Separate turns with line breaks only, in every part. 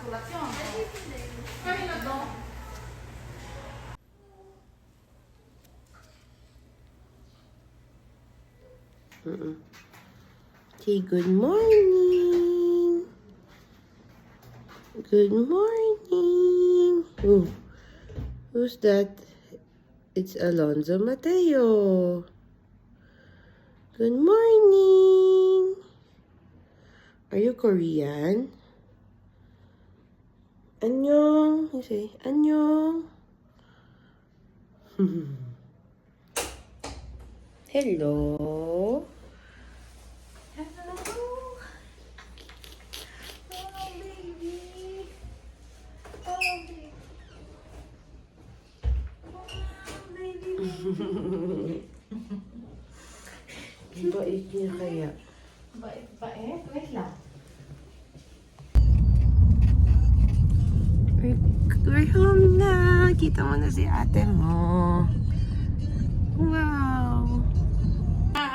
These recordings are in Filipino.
colazione. Camina dopo.
Okay, good morning. Good morning. Oh, who's that? It's Alonzo Mateo. Good morning. Are you Korean? Annyeong. You say, annyeong. Hello.
Hello. Oh, baby. Oh, baby. Oh, baby.
Ang bait niya kaya.
Bait. Wait lang.
We're home na. Kita mo na si ate mo. Wow.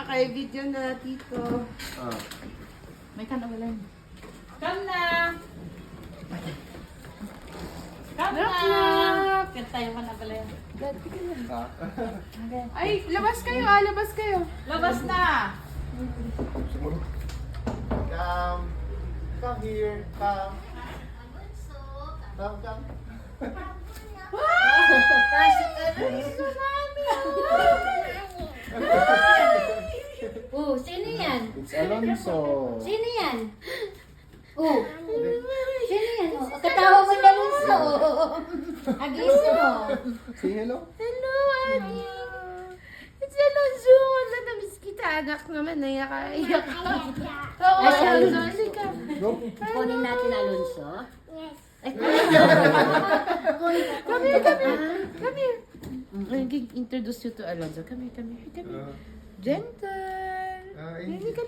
Kay video na, Tito.
May kan na wala yun. Come na! Come na! Kaya tayo ka na pala yun.
Ay, labas kayo, labas kayo.
Labas na!
Come here, come. Come.
Oh, sino yan?
It's Alonso.
Sino yan? Oh, sino yan? Oh, katawa mo na lang sa agis mo.
Say hello.
Hello, Ate. It's Alonzo. Natamis kita, anak naman. Naiyak ka. Oo,
Ay, si
Alonzo.
Alonzo.
Halika.
Go.
Kunin natin Alonso. Yes. Ay,
Come here. I'm going to introduce you to Alonzo. Come here. Gentle. Halika.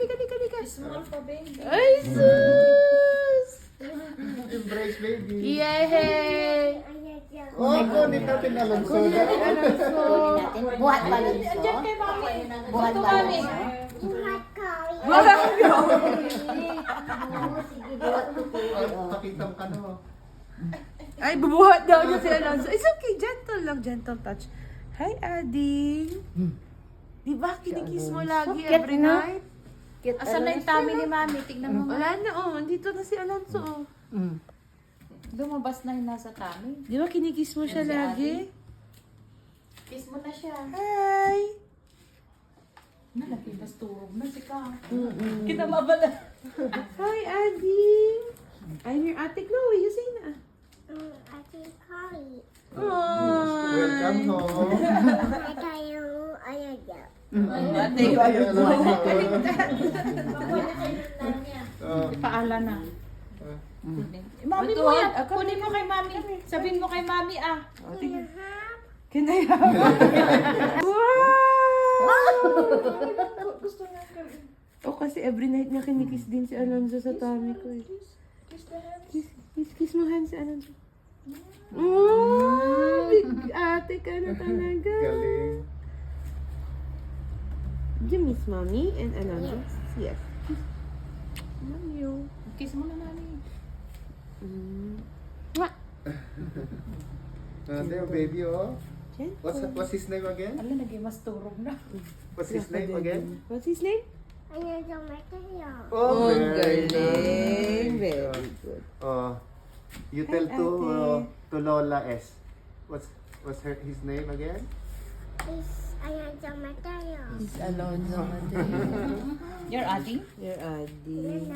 Small pa, baby.
Ay, sus!
Embrace baby.
Yay!
Oh, kunin natin Alonso.
kunin natin. Buhat ba Alonso?
Diyan kay mami.
Buhat
Ito,
ba
mami.
Alonso?
Wala
Sige, buhat ko po.
Pakitang ka no.
Ay, bubuhat daw niya si Alonzo. It's okay, gentle touch. Hi, Ading. Di ba kinikiss mo lagi
cute,
every
no?
night?
Asan na yung tummy ni mami? Tignan mo.
Wala na, andito na si Alonzo,
Lumabas na yung nasa tummy.
Di ba kinikiss mo siya
Yan si
lagi?
Kiss mo na siya.
Hi!
Malaki, mas turog na si Ka. Kinamabala.
Hi, Ading. I'm your Ate Chloe. You say na.
Welcome home.
Ate, paala na. Mami mo yan. Kunin mo kay mami. Sabihin mo kay mami
Kinaya. Wow!
Gusto niya
Oh, kasi every night niya kinikiss din si Alonzo sa tummy ko eh. Kiss mo hand si Alonzo. Oh, big ate ka na talaga.
Galing.
Did you miss mommy and Alonzo? Yes. Love you.
Kiss mo na mami.
There, baby, oh.
Gentle.
What's his name again?
Ala, naging mas turog na.
What's his name again?
What's his name?
Oh, very
galing.
nice.
Very good.
Oh, you tell
Hi,
to Lola S. What's his name again?
He's Alonzo.
Your ate?
Your Adi.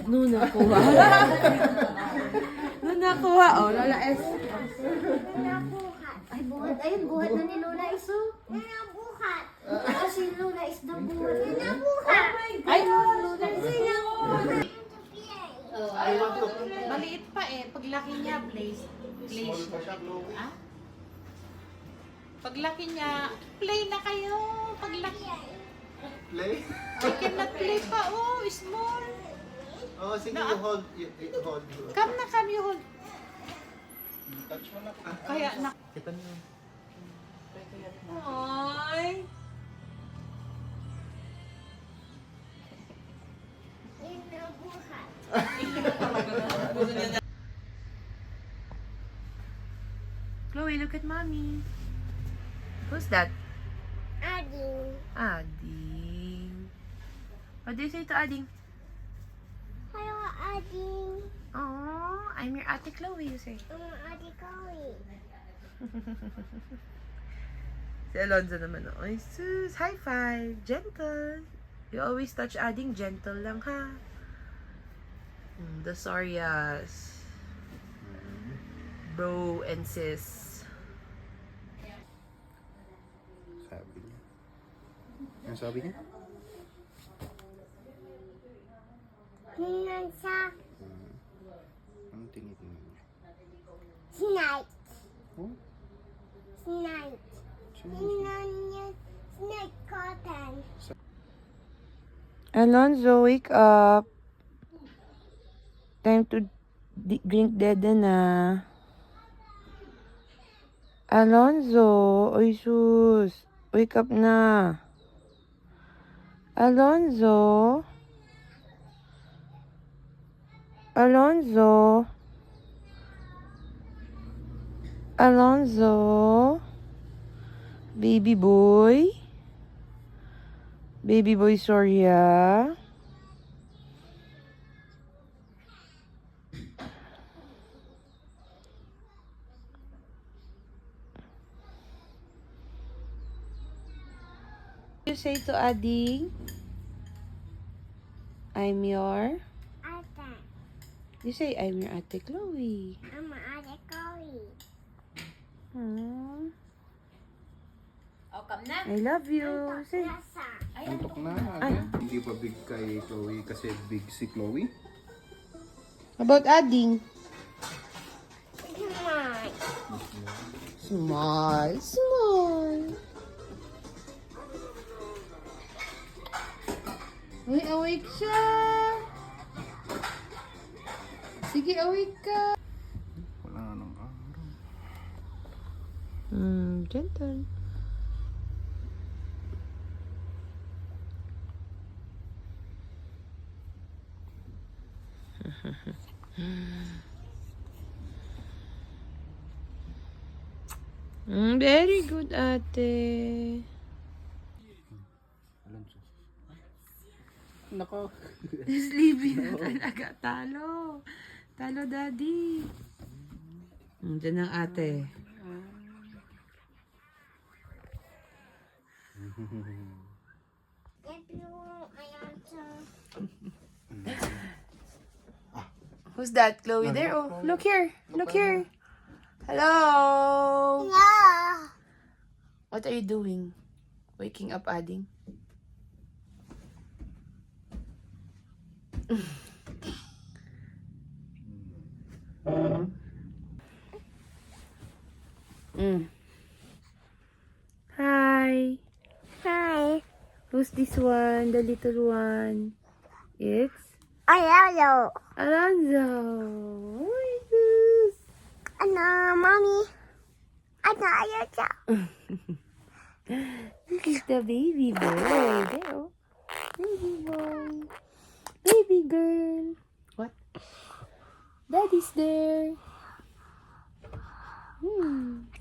No, nakuha. No, nakuha. Oh, Lola S.
Ay, buhat. Ayun, buhat na ni Lola Iso. Si Lola is the buhat.
Ay,
Lola is
I want to.
maliit pa eh. Paglaki niya, play
Small
siya.
pa siya, Chloe.
Ah? Paglaki niya, play na kayo. Paglaki.
Play?
I cannot play pa. Oh, small.
Oh, sige, you hold. Hold.
Come na, come, you hold.
Touch mo na.
Kaya na.
Kita niyo.
Ay.
Chloe, look at mommy. Who's that?
Ading.
Ading. What do you say to Ading?
Hello, Ading.
Oh, I'm your Ate Chloe, you say.
I'm Ate Chloe.
Si Alonzo naman, oy sus, high five, gentle. You always touch Ading, gentle lang ha. The Sorias. Bro and sis.
Sabi niya. Ano sabi niya?
Tingnan sa
Anong tinitingnan niya?
snake.
Oh?
Snake. Tingnan niya snake cotton.
Alonzo, wake up. Time to drink dede na. Alonzo, oy sus. Wake up na. Alonzo. Alonzo. Alonzo. Baby boy. Baby boy Soria. You say to Ading, I'm your...
Ate.
You say, I'm your Ate Chloe.
I'm Ate Chloe.
Aww.
Oh, come na.
I love you. Say,
Nasa.
Antok na. Again. Hindi pa big kay Chloe kasi big si Chloe.
about Ading.
Come on.
Small, small. Uy, awake siya. Sige, awake ka.
Wala nang araw.
Gentle. Very good, ate.
Alonso. Nako.
Sleepy na talaga. Talo. Talo, daddy. Diyan ang ate.
If you answer.
Who's that? Chloe there? Oh, look here. Look here. Hello.
Yeah.
What are you doing? Waking up, Ading? Hi.
Hi.
Who's this one? The little one. It's
I love you.
Alonzo. Oh my goodness.
Ano, mommy? Ano, ayaw siya.
This is the baby boy. There, oh. Baby boy. Baby girl. What? Daddy's there.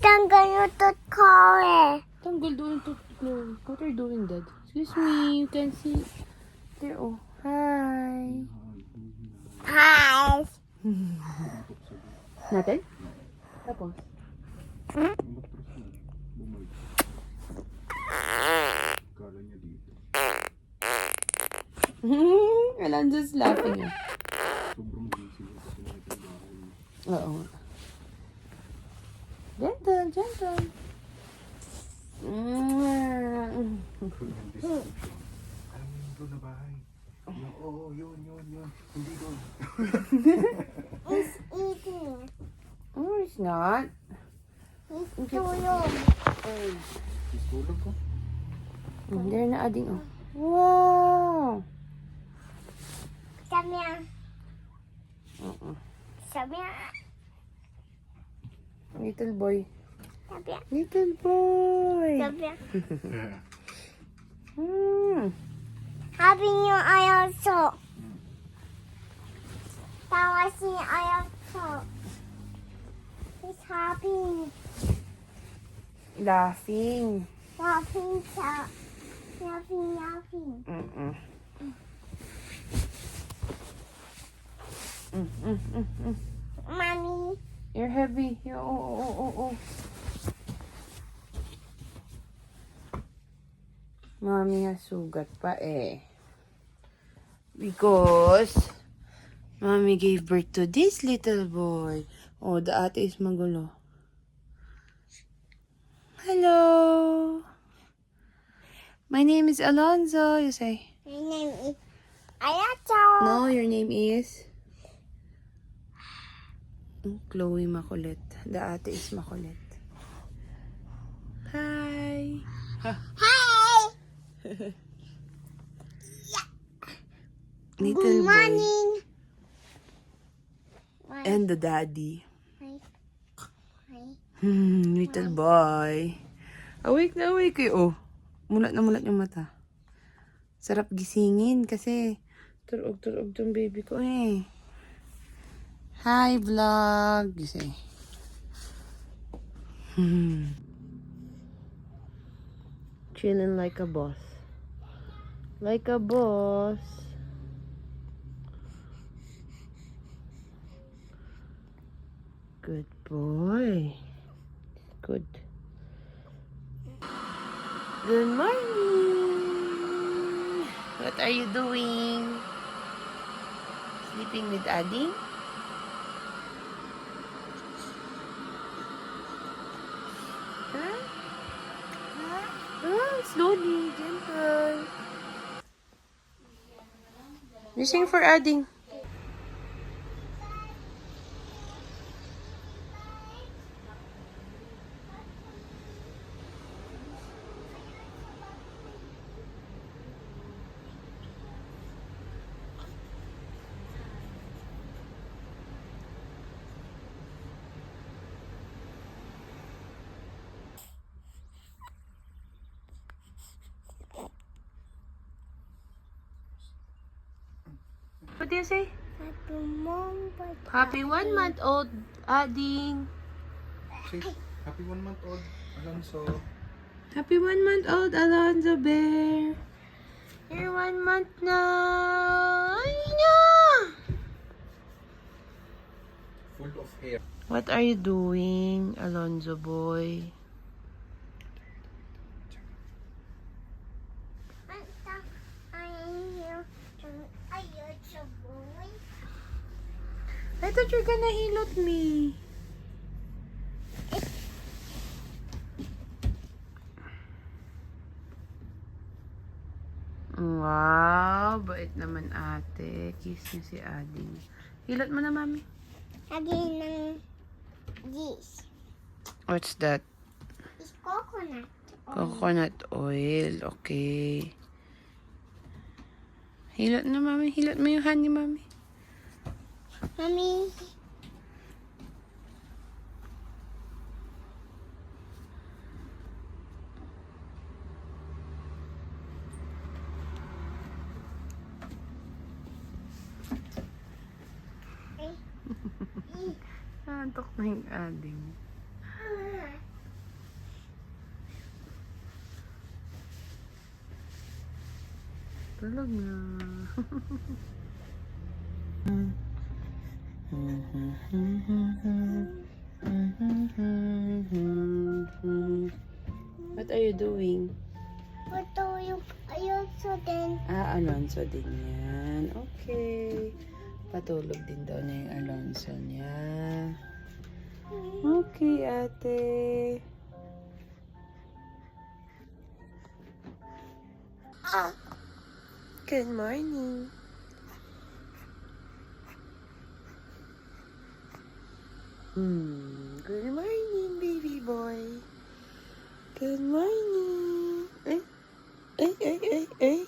Tanggal yung tooth ko eh.
Tanggal doon to Chloe. What are you doing, Dad? Excuse me, you can see. There, oh. Hi.
Hi.
Natin? Tapos.
Kala niya dito.
Alonzo's laughing. Eh.
Sobrang busy kasi nagtrabaho niya.
Oo nga. Gentle, gentle.
Alam mo yung doon na bahay. Oo, yun. Hindi doon.
He's eating.
Oh, it's not.
He's tulog.
Is tulog ko?
There na Ading, oh. Wow!
Sabi niya.
Uh-uh.
Sabi niya.
Little boy.
Sabi niya.
Little boy!
Sabi niya. Happy niyo ayaw so. Tawa si ayaw so. He's happy.
Laughing.
Laughing, laughing.
Mm-mm.
Mommy.
You're heavy. Oh. Mommy has sugat pa eh. Because Mommy gave birth to this little boy. Oh, the ate is magulo. Hello. My name is Alonzo, you say.
My name is Ayato.
No, your name is? Chloe Makulit. The ate is Makulit. Hi.
Hi.
Little
Good
boy.
morning.
And the daddy.
Hi.
Little boy. Awake na awake eh. Oh, mulat na mulat yung mata. Sarap gisingin kasi turog-turog tong baby ko eh. Hi vlog. You say. Chilling like a boss. Like a boss. Good boy. Good. Good morning. What are you doing? Sleeping with Ading? Huh? Oh, slowly, gentle. You sing for Ading. What do you say?
Happy mom, but
Happy 1 month old Ading.
Say, happy 1 month old, Alonso.
Happy 1 month old Alonzo Bear. You're 1 month now. Ay, no.
Full of hair.
What are you doing, Alonzo boy? I thought you're gonna hilot me. Wow, bait naman ate. Kiss niya si Ading. Hilot mo na, mami.
Lagi ng this
What's that?
is coconut.
Coconut oil. Okay. Hilot na, mami. Hilot mo yung honey, mami.
Mommy.
Antok na yung Ading. Tulog na. What are you doing?
Ito yung ayuso din.
Ah, Alonso din yan. Okay. Patulog din daw niya yung Alonso niya. Okay, ate. Good morning. Good morning, baby boy. Good morning. Ay.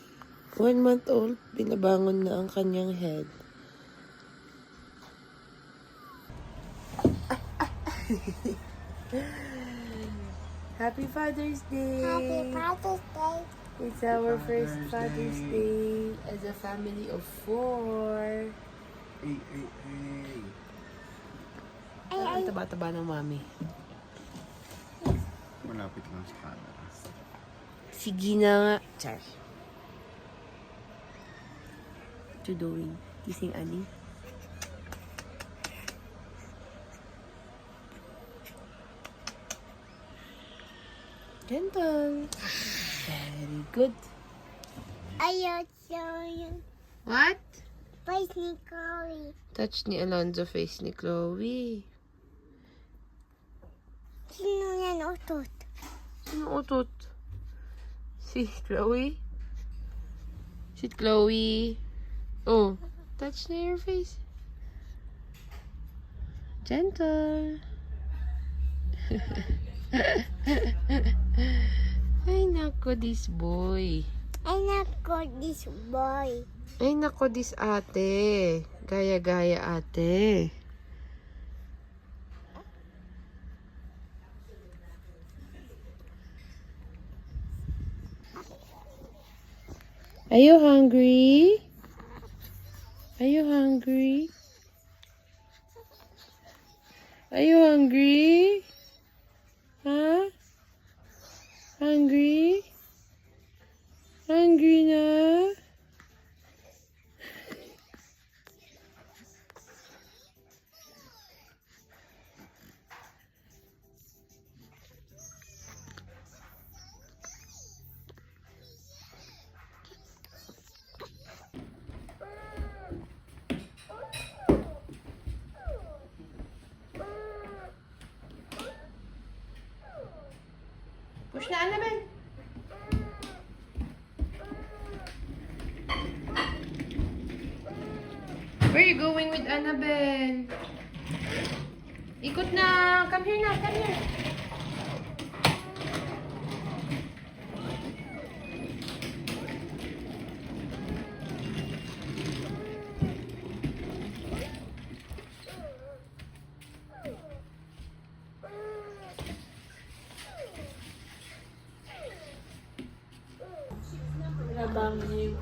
1 month old, binabangon na ang kanyang head. Happy Father's Day!
Happy Father's Day.
It's our first Father's Day as a family of 4.
Hey.
Ang taba-taba ng mami.
Malapit lang sa camera.
Sige na nga. Char. What you doing? Kissing Annie? Gentle. Very good.
Ayaw show you.
What?
Face ni Chloe.
Touch ni Alonzo face ni Chloe.
Sino yan utot?
Sino utot? Si Chloe? Si Chloe. Oh, touch na your face. Gentle. Ay, nako, this boy.
Ay nako, this boy.
Ay, nako, this ate. Gaya-gaya ate. Are you hungry? Are you hungry? Are you hungry? Huh? Hungry? Hungry na? Push na, Annabelle. Where are you going with Annabelle? Ikot na. Come here na. Come here.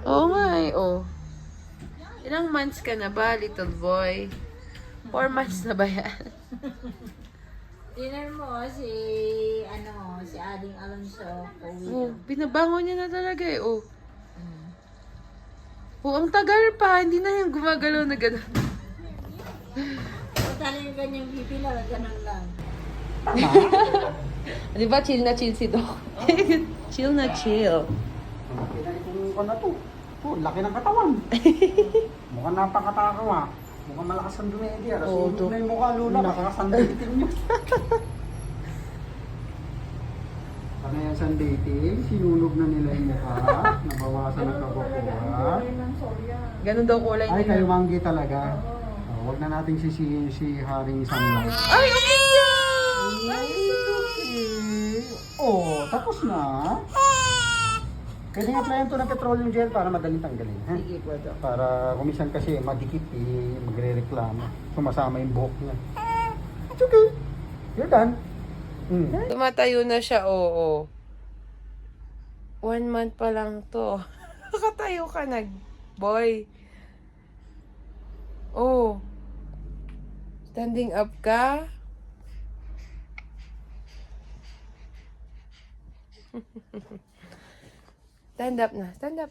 Oo nga eh, oh. Ilang months ka na ba, little boy? 4 months na ba yan?
Tingnan mo si Aling Alonso.
Oh, binabangon niya na talaga eh, oh. Oh, ang tagal pa. Hindi na yung gumagalaw na gano'n.
Tala yung ganyang pipi lang, ganun lang.
Di ba, chill na chill si Doc? Chill na chill.
Kung ano to? Oh, laki ng katawan. Mukhang napakatakawa. Mukhang malakas ang dumedi.
Oo,
Sunog na yung mukha, Lola. Nakakasandating nyo. Ano yan, sundating? Sinunog na nila yung mukha. Nabawasan ng kabukuhan.
Ganun daw kulay
Ay,
nila.
kayo manggi talaga. Oh, huwag na nating sisihin si Haring Sunlight.
Ay, okay yan!
Ay, okay. Oh, tapos na. Pwede nga applyan to ng petroleum gel para madaling tanggalin. Ha?
Sige po, Doc.
Para kumisan kasi madikit magre-reklamo. Sumasama yung buhok niya. It's okay. You're done.
Tumatayo na siya, oo. 1 month pa lang to. Nakatayo ka na, boy. Oh. Standing up ka? Stand up na. Stand up.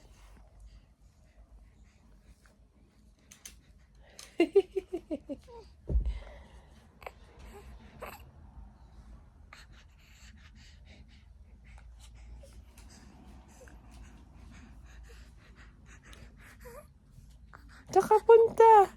Tsaka punta.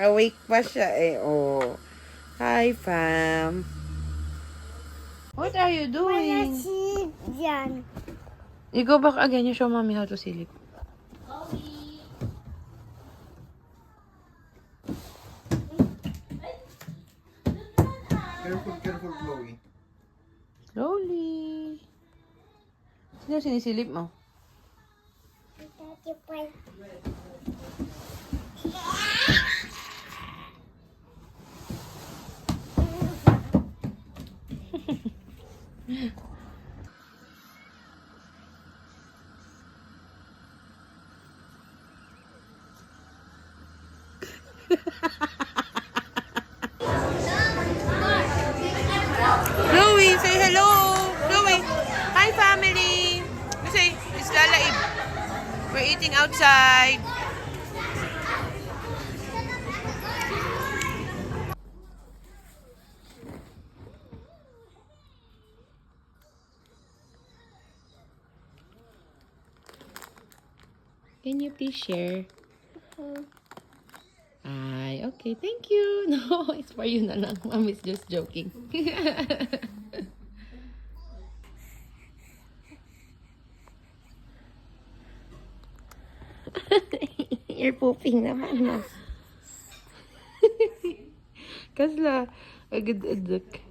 Awake pa siya eh. Oh. Hi, fam. What are you
Wala
doing?
si Jan.
You go back again. You show mommy how to sleep.
Careful, careful, Chloe.
Slowly. Sino sinisilip mo?
Tati pa.
waiting outside. Can you please share? Ay, okay. Thank you. No, it's for you na lang. Mom is just joking. You're pooping naman, mas. Kasla, agad-adak.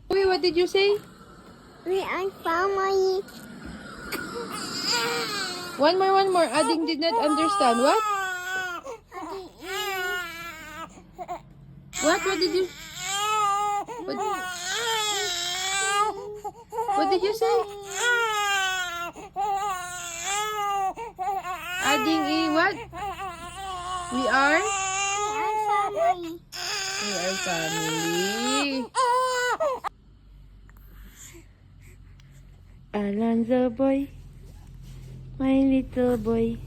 Wait, what did you say?
We are family.
One more. Ading did not understand. What? What did you... What did you say? Ading what? We are?
Family.
We are family. Alonzo boy. My little boy.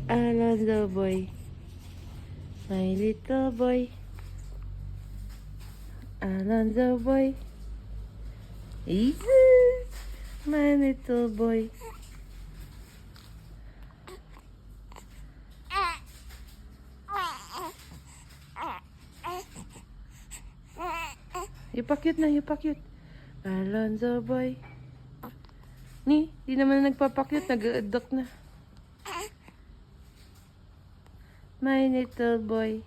Alonzo boy. My little boy. Alonzo boy. Easy. My little boy. Ipakyut na, ipakyut. Alonzo boy. Ni, di naman nagpapakyut, nag-adopt na. My little boy.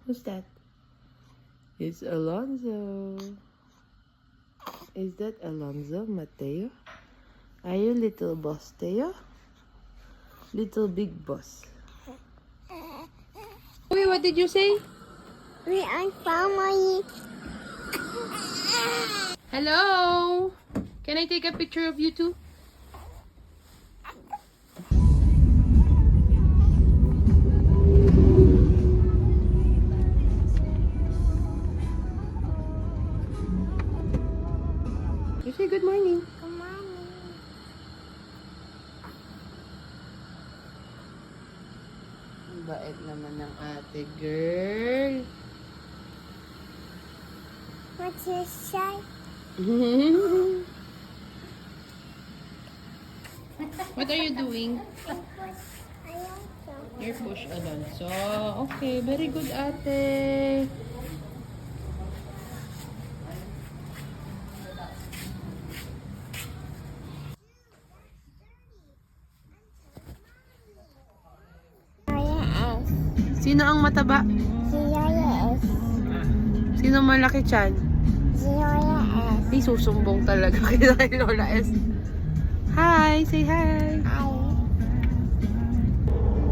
Who's that? It's Alonzo. Is that Alonzo, Mateo? Are you little boss, Teo? Little big boss. Wait, what did you say?
We are family.
Hello? Can I take a picture of you too? You say good morning.
Come on.
Ang bait naman ng ate girl.
What's your shy?
What are you doing?
Alonzo.
Your push Alonso. Okay, very good ate.
Yaya S.
Sino ang mataba?
Si Yaya S.
Sino malaki tiyan?
Si Yaya S.
Ay, susumbong talaga kay Lola S. Hi! Say hi!
Hi.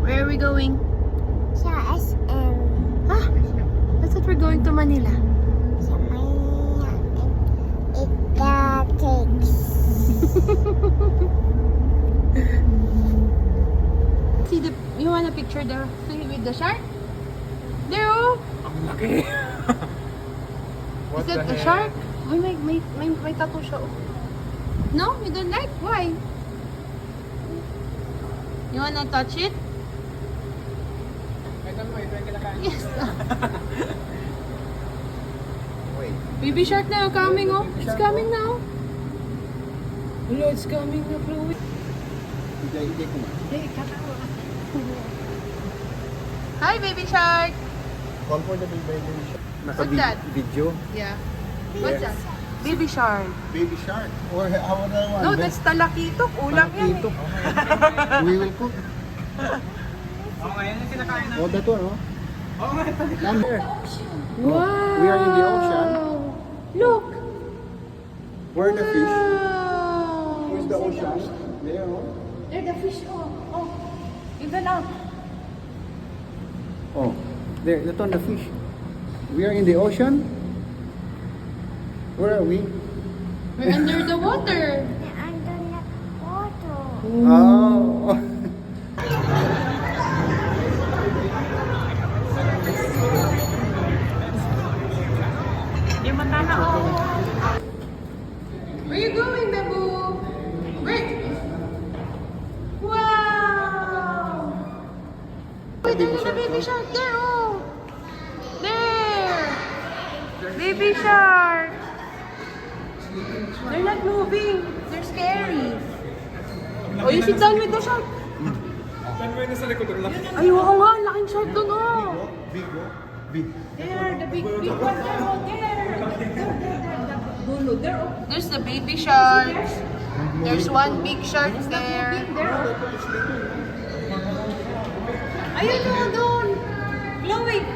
Where are we going?
Sa SM.
Huh? I thought we're going to Manila.
Sa Manila. Ika cakes.
See the... You want a picture there with the shark? There oh!
Ang laki.
Is that a shark? May tattoo siya oh. No? You don't like? Why? You wanna touch it? Yes.
Wait.
Baby shark now coming oh. It's coming now. Hello, it's coming na Chloe.
Hindi ko na.
Hi baby shark.
Call for the baby shark.
What's that?
Video.
Yeah. What's that? Baby shark.
Baby shark. Or how other one?
No, that's talakito. Ulam yan eh.
We will cook. Oh, that one, oh. Down there.
Wow.
We are in the ocean.
Look.
Where the fish?
Wow.
Where's the ocean? There, oh.
There the fish oh. Oh. Even out.
Oh, there, that one, the fish. We are in the ocean. Where are we?
We're under the water.
Under the water.
Oh.
baby
Look at the
shark.
baby shark there, oh. There. Baby shark. They're not moving. They're scary. Oh, you sit down with the shark. Ay, oo nga. Ang laking shark dun, oh.
Big.
There, the big one there, oh, there. Dulo, there, oh.
There's the baby sharks. There's one big shark there.
Ayun, oh, doon. Glowing.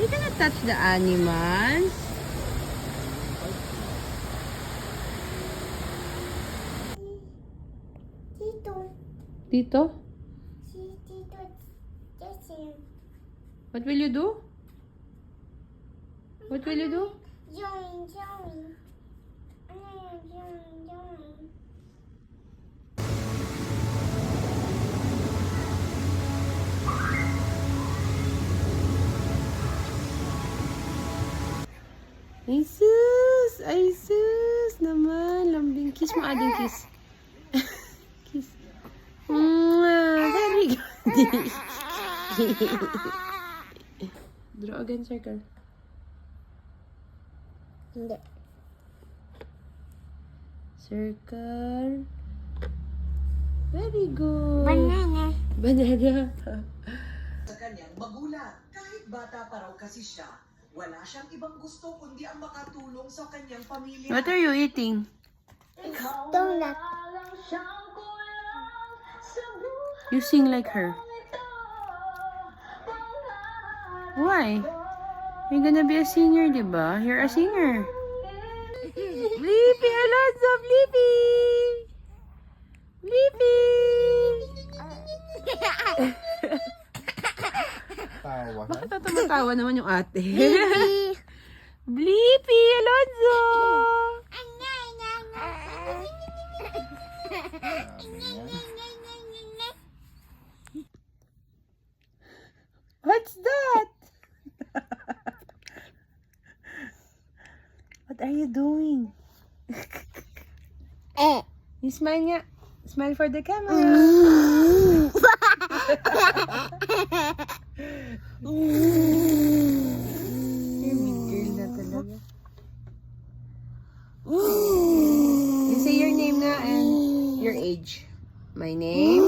You cannot touch the animals.
Tito.
Tito,
Si Tito Jason.
what will you do? What will you do?
Join. Ano yun? Join.
Ay sus naman. Lambing. Kiss mo, Ading, kiss. Kiss. Mwah, very good. Draw again, circle.
Hindi.
Circle. Very good.
Banana.
Banana.
Sa kanyang magulang. Kahit bata pa raw kasi siya, wala siyang ibang gusto kundi ang makatulong sa kanyang pamilya.
What are you eating?
Donut.
You sing like her. Why? You're gonna be a singer, diba? You're a singer. Blippi! Alonzo! Blippi! Blippi!
Tawa.
Bakit tumatawa naman yung ate? Blippi! Alonzo! What's that? What are you doing? You smile nga. Smile for the camera. You're big girl na talaga. You say your name na and your age. My name?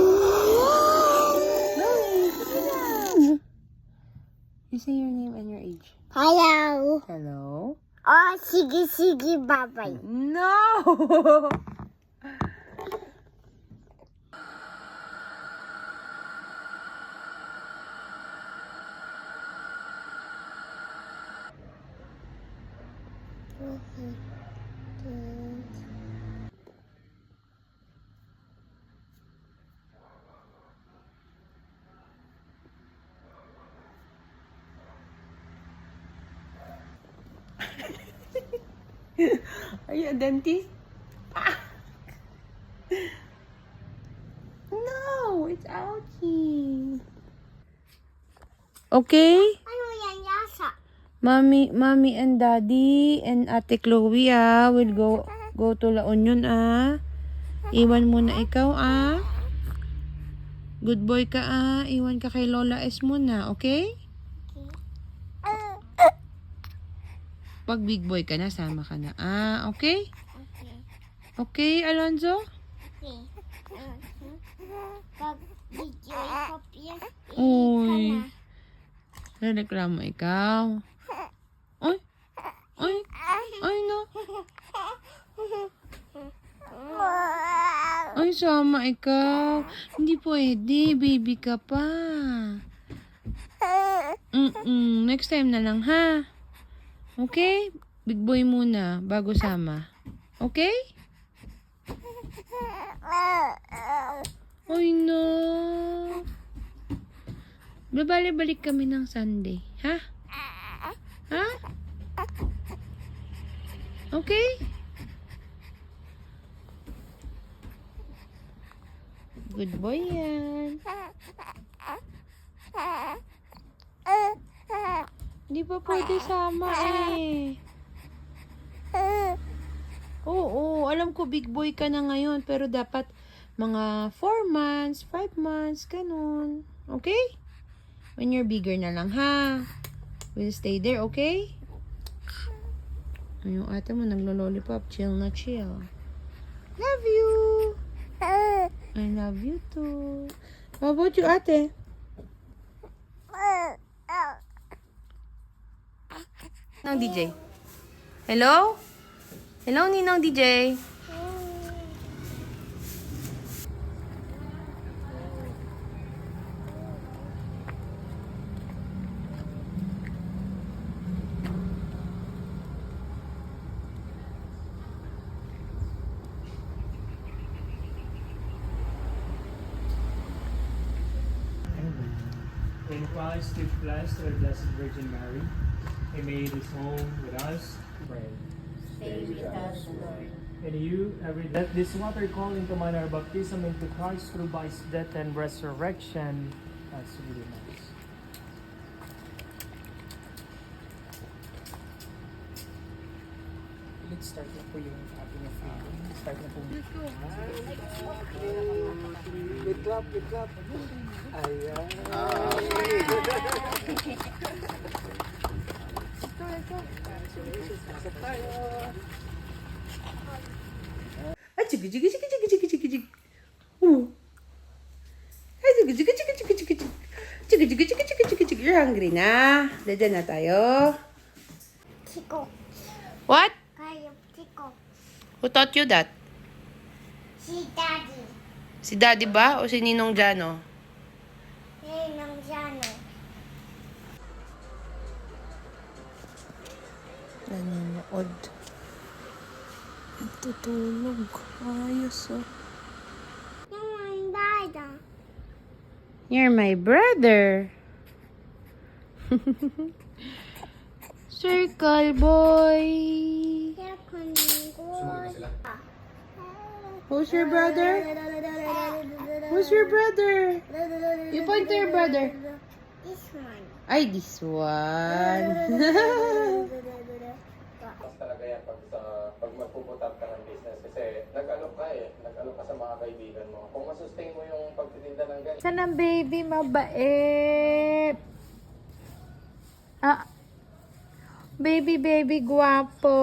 You say your name and your age.
Hello.
Hello?
Oh, sige, bye-bye.
No! Are you a dentist? Ah. No, it's ouchie. Okay?
Ano yan, yasa?
Mommy and Daddy and Ate Chloe will go to La Union Iwan muna ikaw Good boy ka Iwan ka kay Lola S muna, okay? Pag big boy ka na, sama ka na. Okay? Okay, Alonzo?
Okay. Pag video ikopya,
Uy. Reklamo ikaw. Ay. No. Ay, sama ikaw. Hindi pwede, baby ka pa. Next time na lang, ha? Okay? Big boy muna, bago sama. Okay? Ay, no. Babalik kami ng Sunday, ha? Ha? Okay? Good boy yan. Di ba pwede sama Oo, alam ko big boy ka na ngayon, pero dapat mga 4 months, 5 months, ganun. Okay? When you're bigger na lang, ha? We'll stay there, okay? Yung ate mo naglo-lollipop. Chill na chill. Love you! I love you too. How about you, ate? Ninong DJ. Hello? Hello, Ninong DJ.
In Christ with blessed the Blessed Virgin Mary, He made His home with us. Pray.
Stay with us, Lord.
And you, let this water call into mind our baptism into Christ through by His death and resurrection. That's really nice. Let's start na po yung ating freedom. Start na po. Good clap, good clap. Ayan. Pasok tayo.
Ay, chigi, chigi, chigi, chigi, chigi, chigi, chigi. Ay, chigi, chigi, chigi, chigi, chigi, chigi. Chigi, chigi, chigi, chigi, chigi, chigi. You're hungry na. Dadyan na tayo.
Chico.
What?
Kayo, Chico.
Who taught you that?
Si Daddy.
Si Daddy ba? O si Ninong Jano?
Ng Jano.
Nanonood. Natutulog. Ayos, oh.
Yung dada.
You're my brother. Circle boy.
Kaya kuningod.
Who's your brother? Who's your brother? You point to your brother.
This one.
Ay, this one.
Talaga yan pag magpuputap ka ng business kasi nag-alok ka sa mga kaibigan mo. Kung masustain mo yung pagtitinda ng ganyan.
Saan ang baby mabait? Ah, baby, guwapo.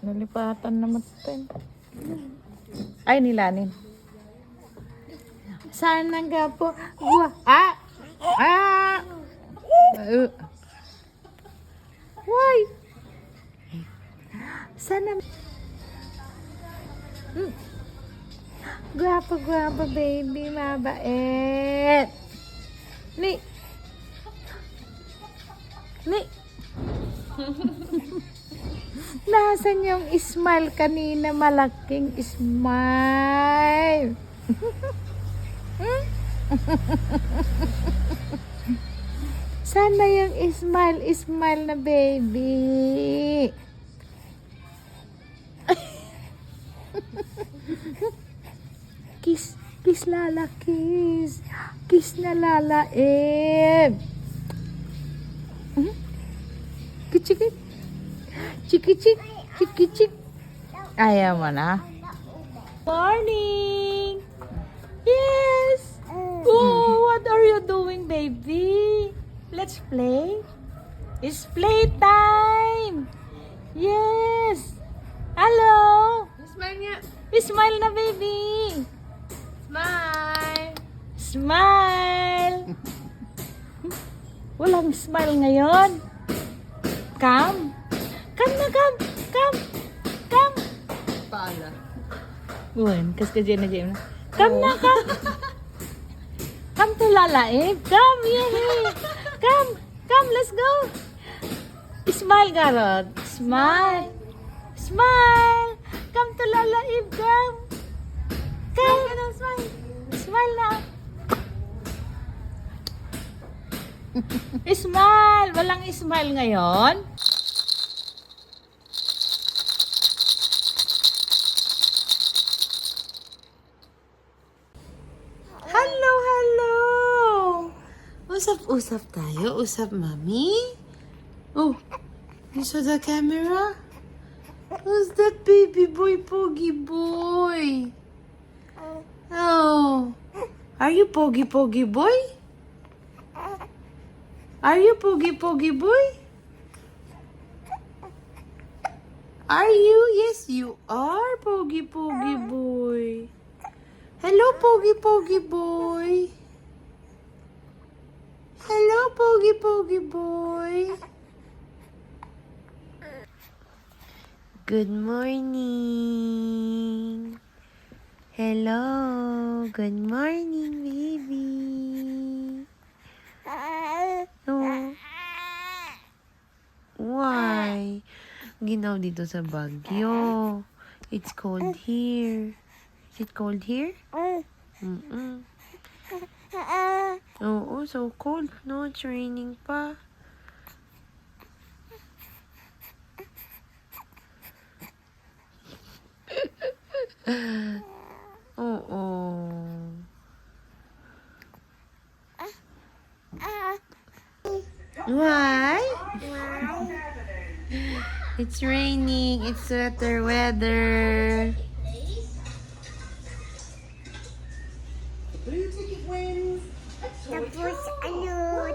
Nalipatan naman ito. Ay, nilanin. Saan ang gapo? Why? Sana Guwapo, baby, mabait. Ni. Nasaan yung smile kanina? Malaking smile. Sana yung smile na baby. Kiss lala, kiss. Kiss na lala, Kichikit. Chiki-chik. Ayaw mo na? Morning! Yes! Oh, what are you doing, baby? Let's play. It's playtime! Yes! Hello!
Smile niya.
Smile na, baby!
Smile.
Smile! Walang smile ngayon. Come! Come na, come!
Paala.
Uwan, kas ka dyan na dyan. Come na, come! Come to Lalaib. Come, yay! Come, let's go! Smile, Garot. Smile! Come to Lalaib, come! Smile na! Smile! Walang smile ngayon?
Hello! Usap tayo. Usap, mami. Oh, you saw the camera? Who's that baby boy, Pogi boy? Oh. Are you Pogi boy? Are you Pogi boy? Are you? Yes, you are Pogi boy. Hello, Pogi boy. Hello, Pogi boy. Good morning. Hello. Good morning, baby. Oh. Why? Ginaw dito sa Baguio. It's cold here. Is it cold here? Mm-mm. Oo, so cold. No, it's raining pa. Oo. Why? It's raining. It's sweater weather.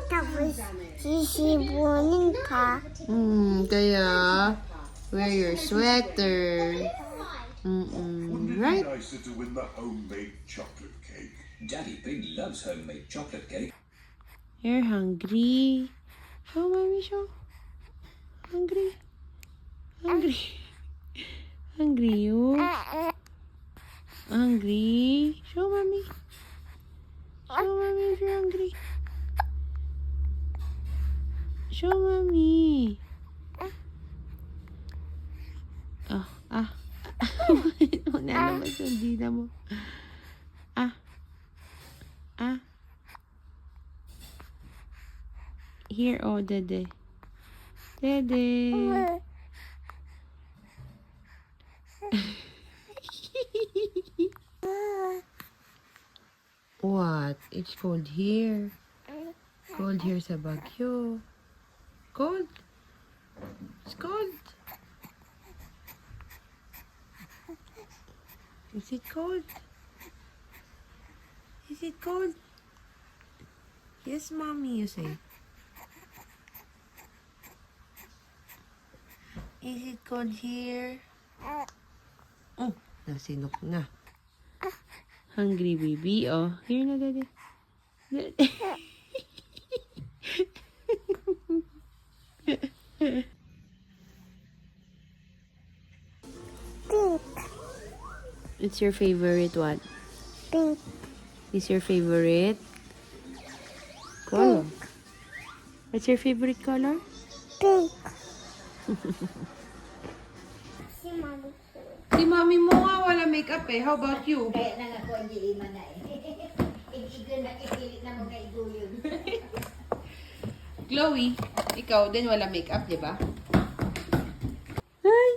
Tapos sisibunin ka.
Kaya, wear your sweater. Right?
Nicer to win the homemade chocolate cake.
Daddy Pig loves homemade chocolate cake.
You're hungry. Show, mommy, show. Hungry. Hungry. Hungry, you. Hungry. Show, mommy. Show, mommy, if you're hungry. Show, mommy. Una naman sa dina mo. Here, oh, Dede. Dede. What? It's cold here. Cold here sa Baguio. Cold. It's cold. Is it cold? Is it cold? Yes, mommy, you say. Is it cold here? Oh, nasinok na. Hungry baby. Oh, here na, Daddy.
Pink.
It's your favorite what?
Pink.
Is your favorite color? What's your favorite color?
Pink. Si Mami.
Si mami mo nga wala makeup eh. How about you?
Kaya na nga ko hindi iman na eh. Igigan na ipilit na mga igulyon.
Chloe, ikaw din wala makeup, di ba? Hi!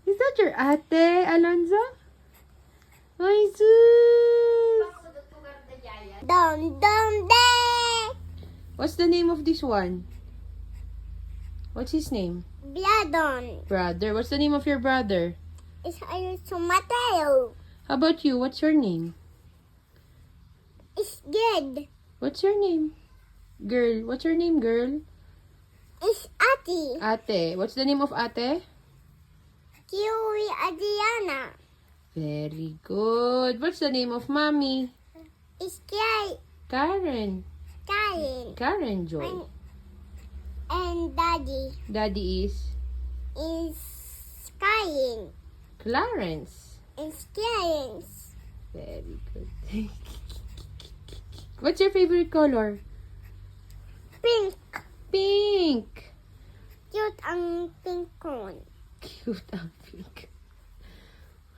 Is that your ate, Alonzo? Hi, sus!
Dum dum day.
What's the name of this one? What's his name?
Bladon.
Brother. What's the name of your brother?
It's a Mateo.
How about you? What's your name?
It's good.
What's your name? Girl. What's your name, girl?
It's Ati.
Ate. What's the name of ate?
Kiwi Adriana.
Very good. What's the name of mommy?
It's Kay.
Karen.
Karin.
Karen Joy.
And Daddy
Daddy is
is Karin.
Clarence.
It's Clarence.
Very good. What's your favorite color?
Pink.
Pink.
Cute ang pink one.
Cute ang pink.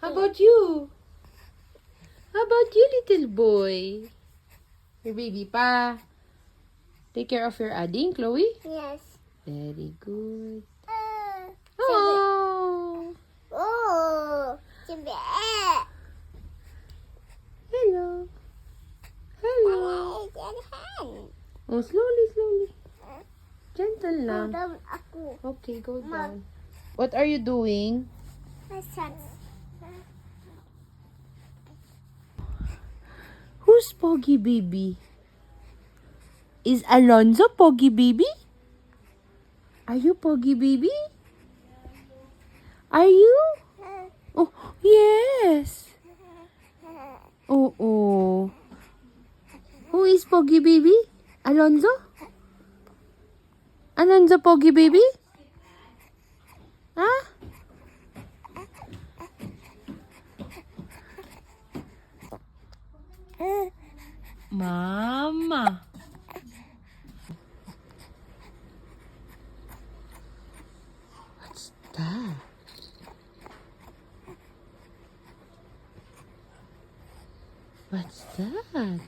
How about you? How about you, little boy? Your baby pa. Take care of your adding, Chloe.
Yes.
Very good.
Oh.
Oh.
Oh. Sibe.
Hello. Hello. Oh, slowly, slowly. Gentle lang.
Down ako.
Okay, go down. What are you doing?
Asan?
Who's Poggy Baby? Is Alonzo Poggy Baby? Are you Poggy Baby? Are you? Oh, yes. Oh. Who is Poggy Baby? Alonzo? Alonzo Poggy Baby? Huh? Mama. What's that? What's that?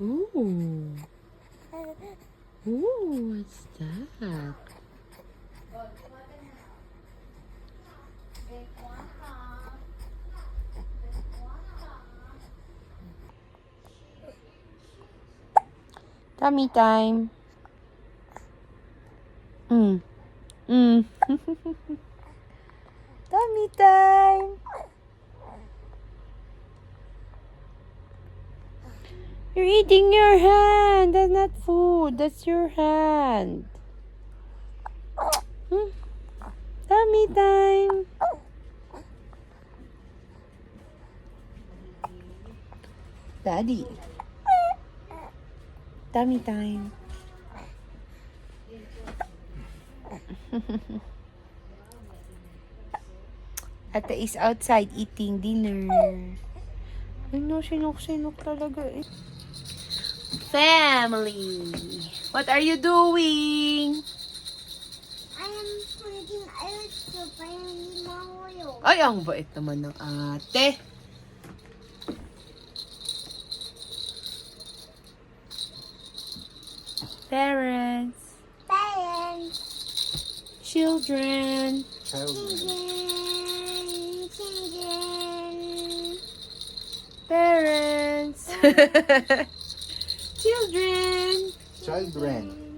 Ooh. Ooh, what's that? Tummy time. Tummy time. You're eating your hand. That's not food. That's your hand. Tummy time. Daddy. Tummy time. Ate is outside eating dinner. Ano, sinok talaga eh. Family. What are you doing?
I am putting ice soup. I am mahulog.
Ay, ang bait naman ng ate. Parents. Children. Parents. Children.
Children.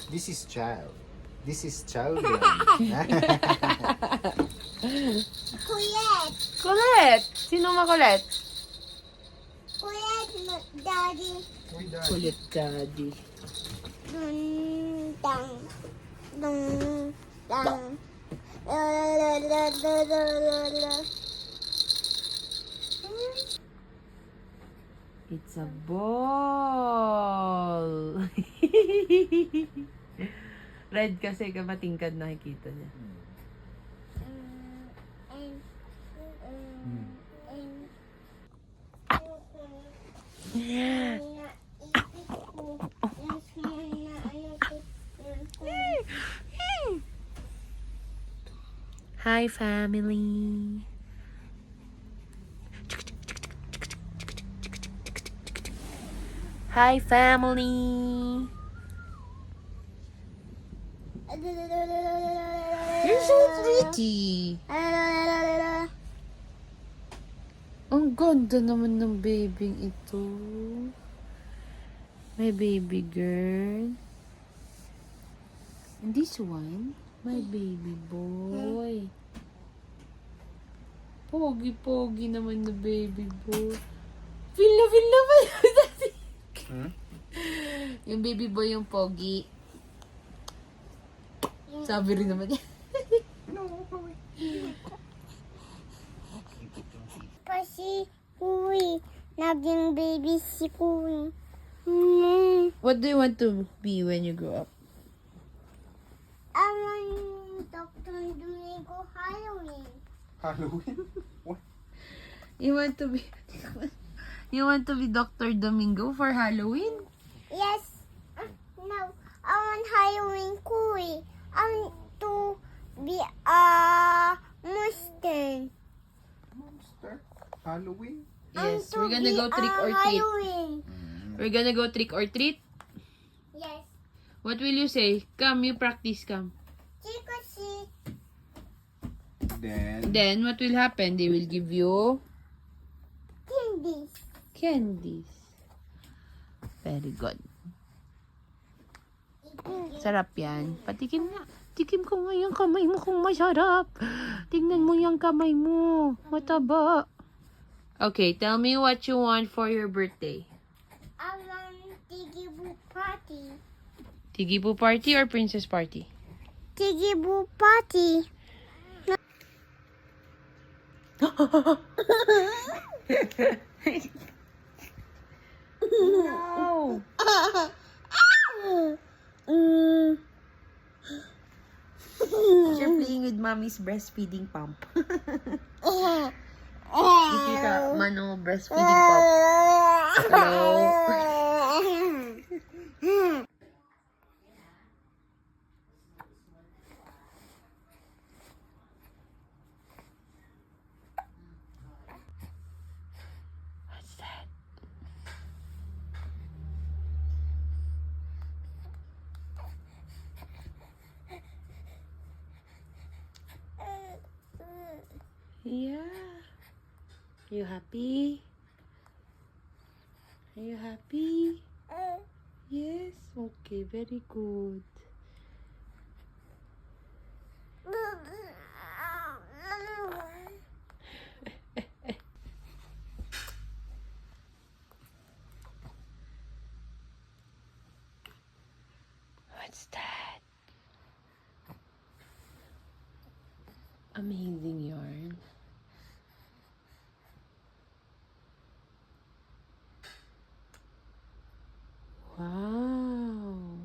This is child. This is children.
Kulit. Sino makulit?
Daddy.
Kulit daddy.
Dun, dang. Dun, dang. La, la, la, la, la, la, la.
It's a ball. Red kasi kamatingkad nakikita niya. Hi family. Hi family. You're so pretty. Ang ganda naman ng baby ito. My baby girl. And this one, my baby boy. Pogi-pogi naman na baby boy. Feel na. Yung baby boy yung pogi. Sabi rin naman niya.
Pa si Kuy. Naging baby si Kuy.
What do you want to be when you grow up?
I want Dr. Domingo Halloween.
Halloween? What?
You want to be Dr. Domingo for Halloween?
Yes. No. I want Halloween Kuy. I want to be a monster.
Monster? Halloween?
Yes, we're gonna go trick or treat.
Halloween.
We're gonna go trick or treat.
Yes.
What will you say? Come, you practice, come.
Chico.
Then, what will happen? They will give you
Candies.
candies. Very good. Sarap yan. Patikim nga. Tikim ko nga yung kamay mo kung masarap. Tingnan mo yung kamay mo. Mataba. Okay, tell me what you want for your birthday.
I want Tigiboo party.
Tigiboo party or princess party?
Tigiboo party.
No. You're playing with mommy's breastfeeding pump. Ikita, Mano, breastfeeding pump. Hello? What's that? Yeah. You happy? Are you happy? Yes. Okay, very good. What's that? Amazing yarn. Wow.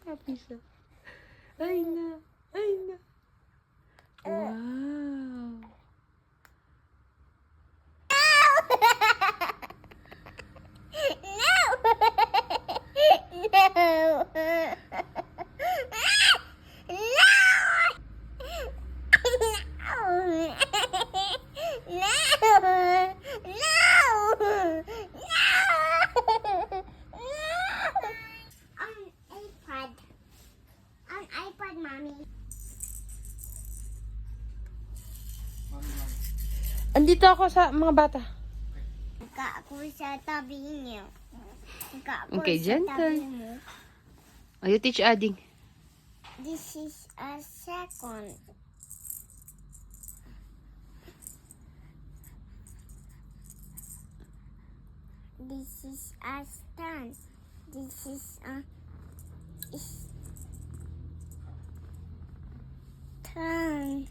Happy siya. Ay na. Ay na. Wow.
On iPad, mommy.
Andito ako sa mga bata.
Ika ako sa tabi niyo. Ika ako
Okay,
sa
gentle.
tabi mo.
Oh, you teach Ading.
This is a second. This is a stand. This is a stand.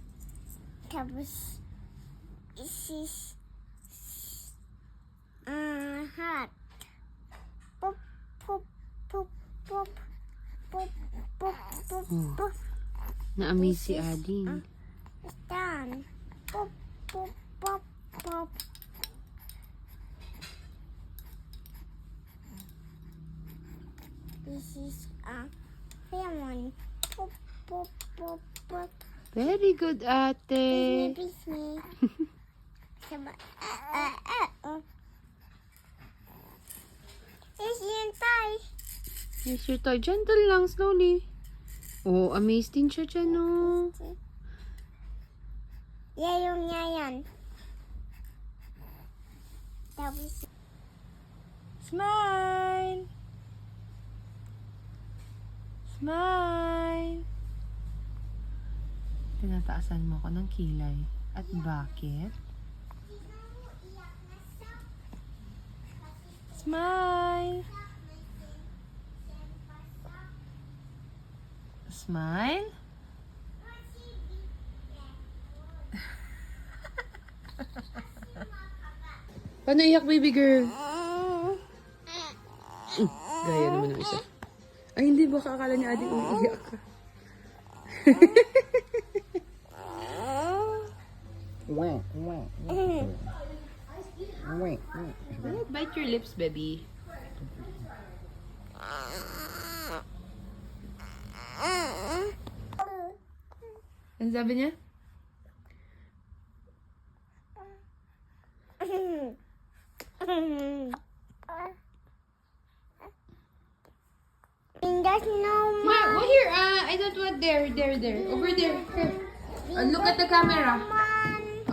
Tapos, this is hat. Pop, pop, pop, pop, pop, pop, pop, pop.
Na-amaze si Ading.
Stand. Pop, pop, pop, pop. This is a lemon. Pop, pop, pop, pop.
Very good, ate.
Kiss me. Sama. Is yung toy.
Yes, your toy. Gentle lang, slowly. Oh, amazed din siya dyan, oh.
Yayong niya yan. Tapos,
Smile! Smile! Tinataasan mo ko ng kilay. At bakit? Smile! Smile? Paano iyak, baby girl? Gaya naman ng isa. Ay, hindi. Baka akala niya Ading umiiyak ka. Bite your lips, baby. Ano sabi niya?
There's no
What here? I don't want there. Over there. Here. Look at the camera.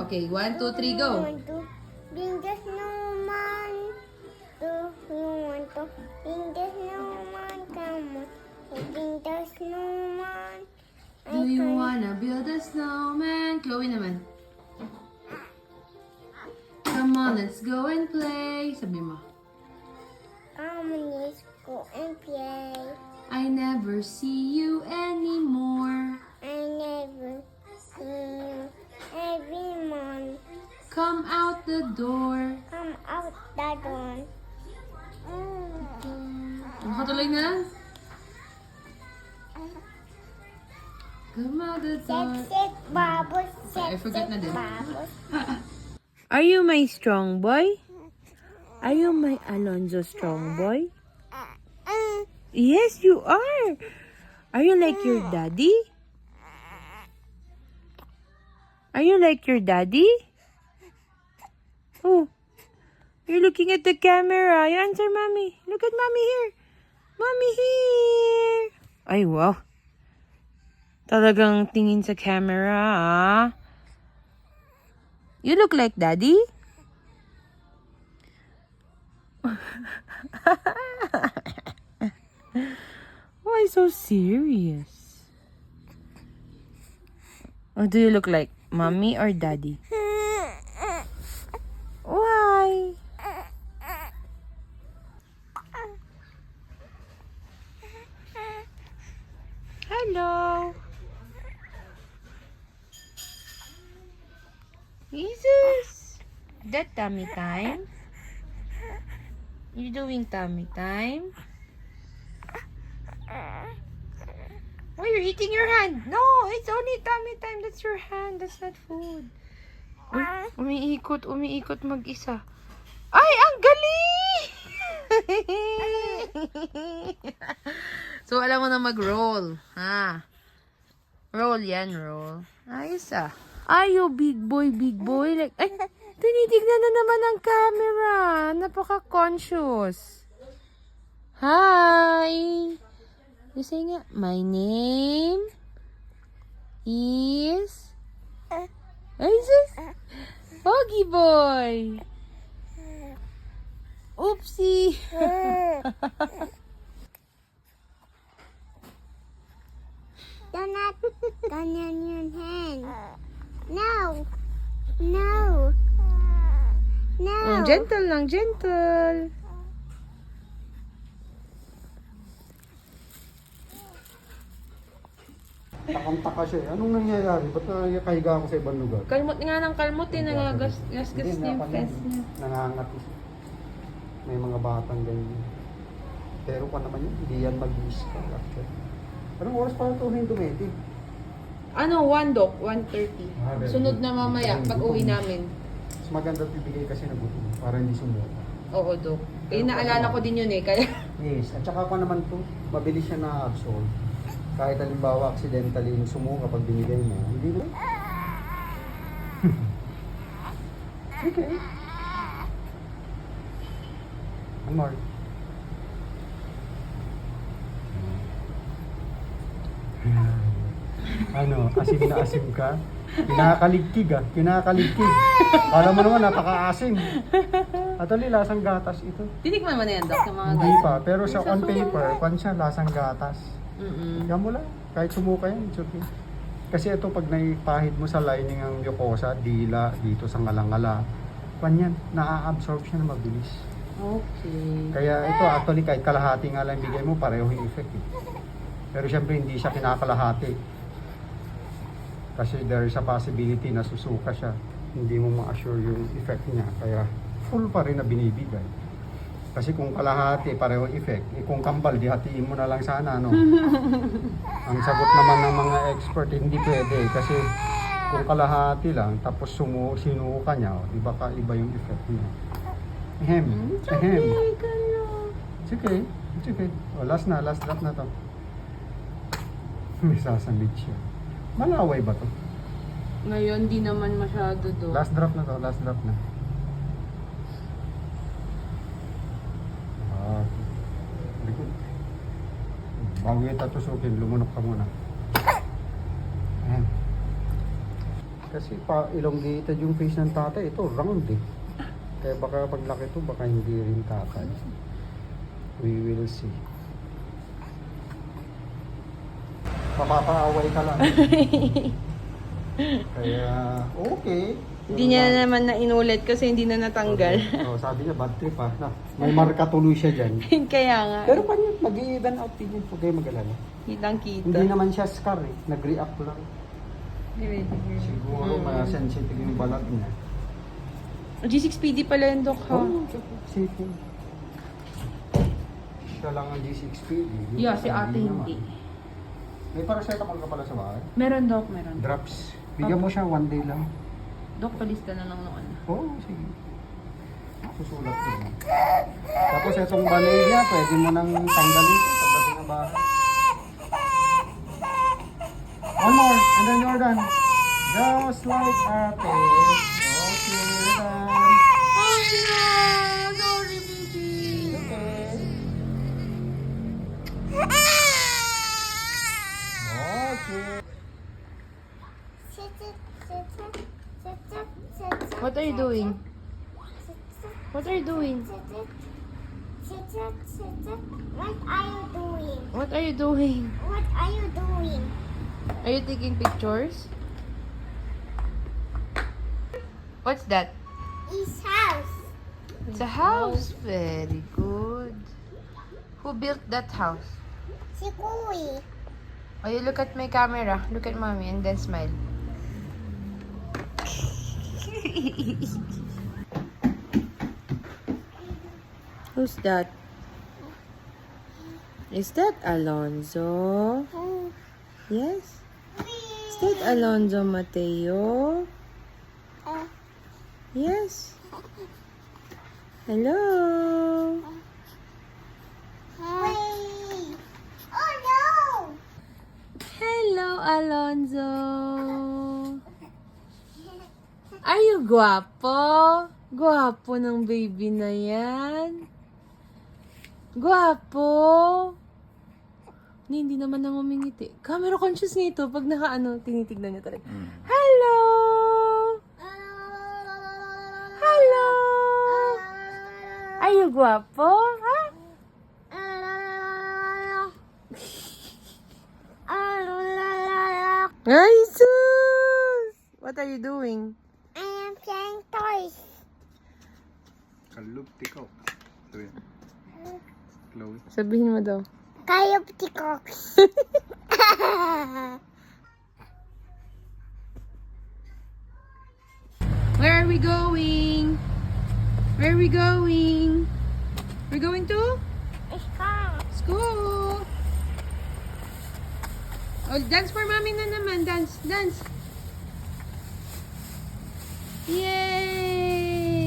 Okay, 1, 2, 3, go.
There's no man. Do you want to? There's no man. Come on. There's snowman.
Do you wanna build a snowman? Chloe naman. Come on, let's go and play. Sabi mo.
Let's go and play.
I never see you anymore.
I never see you everyone.
Come out the door.
Come out the door.
Makatuloy na lang. Come out the door.
Set, Bubbles.
I forgot na din.
Bubbles.
Are you my strong boy? Are you my Alonzo strong boy? Yes, you are. Are you like your daddy? Are you like your daddy? Oh, you're looking at the camera. You answer mommy. Look at mommy here. Mommy here. Ay, wow. Talagang tingin sa camera, ah. You look like daddy? Why so serious? Or do you look like mommy or daddy? Why? Hello. Jesus. That tummy time? You doing tummy time? Why you're eating your hand? No, it's only tummy time. That's your hand. That's not food. Uy, umiikot mag-isa. Ay, ang galing! So, alam mo na mag-roll. Ha? Roll yan, roll. Ayos ah. Ay, you big boy, big boy. Like, ay, tinitignan na naman ang camera. Napaka-conscious. Hi! You say nga, my name is... Ay, sis? Huggy boy! Oopsie!
Do not ganyan your hand. No. No. No.
Gentle lang, gentle.
Takang-taka siya. Anong nangyayari? Ba't nakahiga ako sa ibang lugar?
Kalmot nga ng kalmot eh, nagagasgas
Hindi,
na yung fence niya.
Nangangat siya. May mga batang ganyan. Pero pa naman yun, hindi yan mag-iska. Anong oras pa ito hindi dumedi?
Ano, 1 dok, 1:30. Sunod na mamaya, pag uwi namin.
Mas maganda bibigay kasi na buto para hindi sumuka.
Oo, dok. Eh, naalala ko din yun eh, kaya...
Yes, at saka pa naman to, mabilis siya na-absorb. Kahit halimbawa, accidentally sumuka pag binigay mo, hindi na. Okay. Amor. Ano, asim na asim ka? Kinakaligtig ah, kinakaligtig. Alam mo naman, napaka-asim. At ali, lasang gatas ito.
Tinikman mo na yan, dok, yung mga
Hindi pa, pero sa on paper, kwan siya, lasang gatas. Yan mo lang, kahit sumuka yan, it's okay. Kasi ito, pag naipahid mo sa lining ng mucosa, dila, dito sa ngalangala, kwan yan, na-absorb siya na mabilis.
Okay.
Kaya ito, actually, kahit kalahati nga lang bigay mo, pareho yung effect eh. Pero syempre, hindi siya kinakalahati. Kasi there is a possibility na susuka siya. Hindi mo ma-assure yung effect niya. Kaya full pa rin na binibigay. Kasi kung kalahati, pareho effect. Eh, kung kambal, di hatiin mo na lang sana, no? Ang sagot naman ng mga expert, hindi pwede. Kasi kung kalahati lang, tapos sinuka niya, di ba iba yung effect niya? Ahem. Ahem. It's okay. It's okay. O, last drop na to. May sasambit siya. Malaway ba to?
Ngayon, di naman masyado, dok.
Last drop na to, last drop na. Very good. Bago kita tusukin, lumunok ka muna. Ayan. Kasi pa elongated yung face ng tatay, ito round eh. Kaya baka paglaki to, baka hindi rin tatay. We will see. Mapapaaway ka lang. Kaya, okay.
Hindi niya naman na inulit kasi hindi na natanggal.
Oh, sabi niya, bad trip ha. Na, may marka tuloy siya dyan.
Kaya nga.
Pero pa niya, mag-i-even out din yun. Huwag kayo mag-alala.
Kitang-kita.
Hindi naman siya scar eh. Nag-react lang. Siguro ma-sensitive yung balat niya.
G6PD pala yung Dok, ha?
Oh, safe yun. Siya lang ang G6PD.
Yeah, si ate hindi.
May paracetamol ka pala sa bahay?
Meron, Dok, meron.
Drops. Bigyan mo siya 1 day lang.
Dok, palista na lang noon.
Oo, sige. Susulat ko na. Tapos itong banay niya, pwede mo nang tanggalin ito pagdating na bahay. One more, and then you're done. Just like ate. Okay, you're done.
Sorry, baby.
Okay.
What are you doing? What are you doing?
What are you doing?
What are you doing?
What are you doing?
Are you taking pictures? What's that?
His house.
It's a house. Very good. Who built that house?
Si Kuy.
Oh, you look at my camera. Look at mommy and then smile. Who's that? Is that Alonzo? Yes? Is that Alonzo Mateo? Yes? Hello?
Hey. Oh no!
Hello, Alonzo. Are you guwapo? Guwapo ng baby na yan. Guwapo. Hindi naman nang umingiti. Camera conscious nito. Pag naka-ano, tinitignan niya talaga. Hello! Hello! Are you guwapo? Ha? Ay, sus! What are you doing?
I am playing toys.
Kalub, tikaw. Chloe.
Sabihin mo daw.
Kayo ptikoks.
Where are we going? Where are we going? We're going to school. Oh, dance for mommy na naman. Dance, dance. Yay!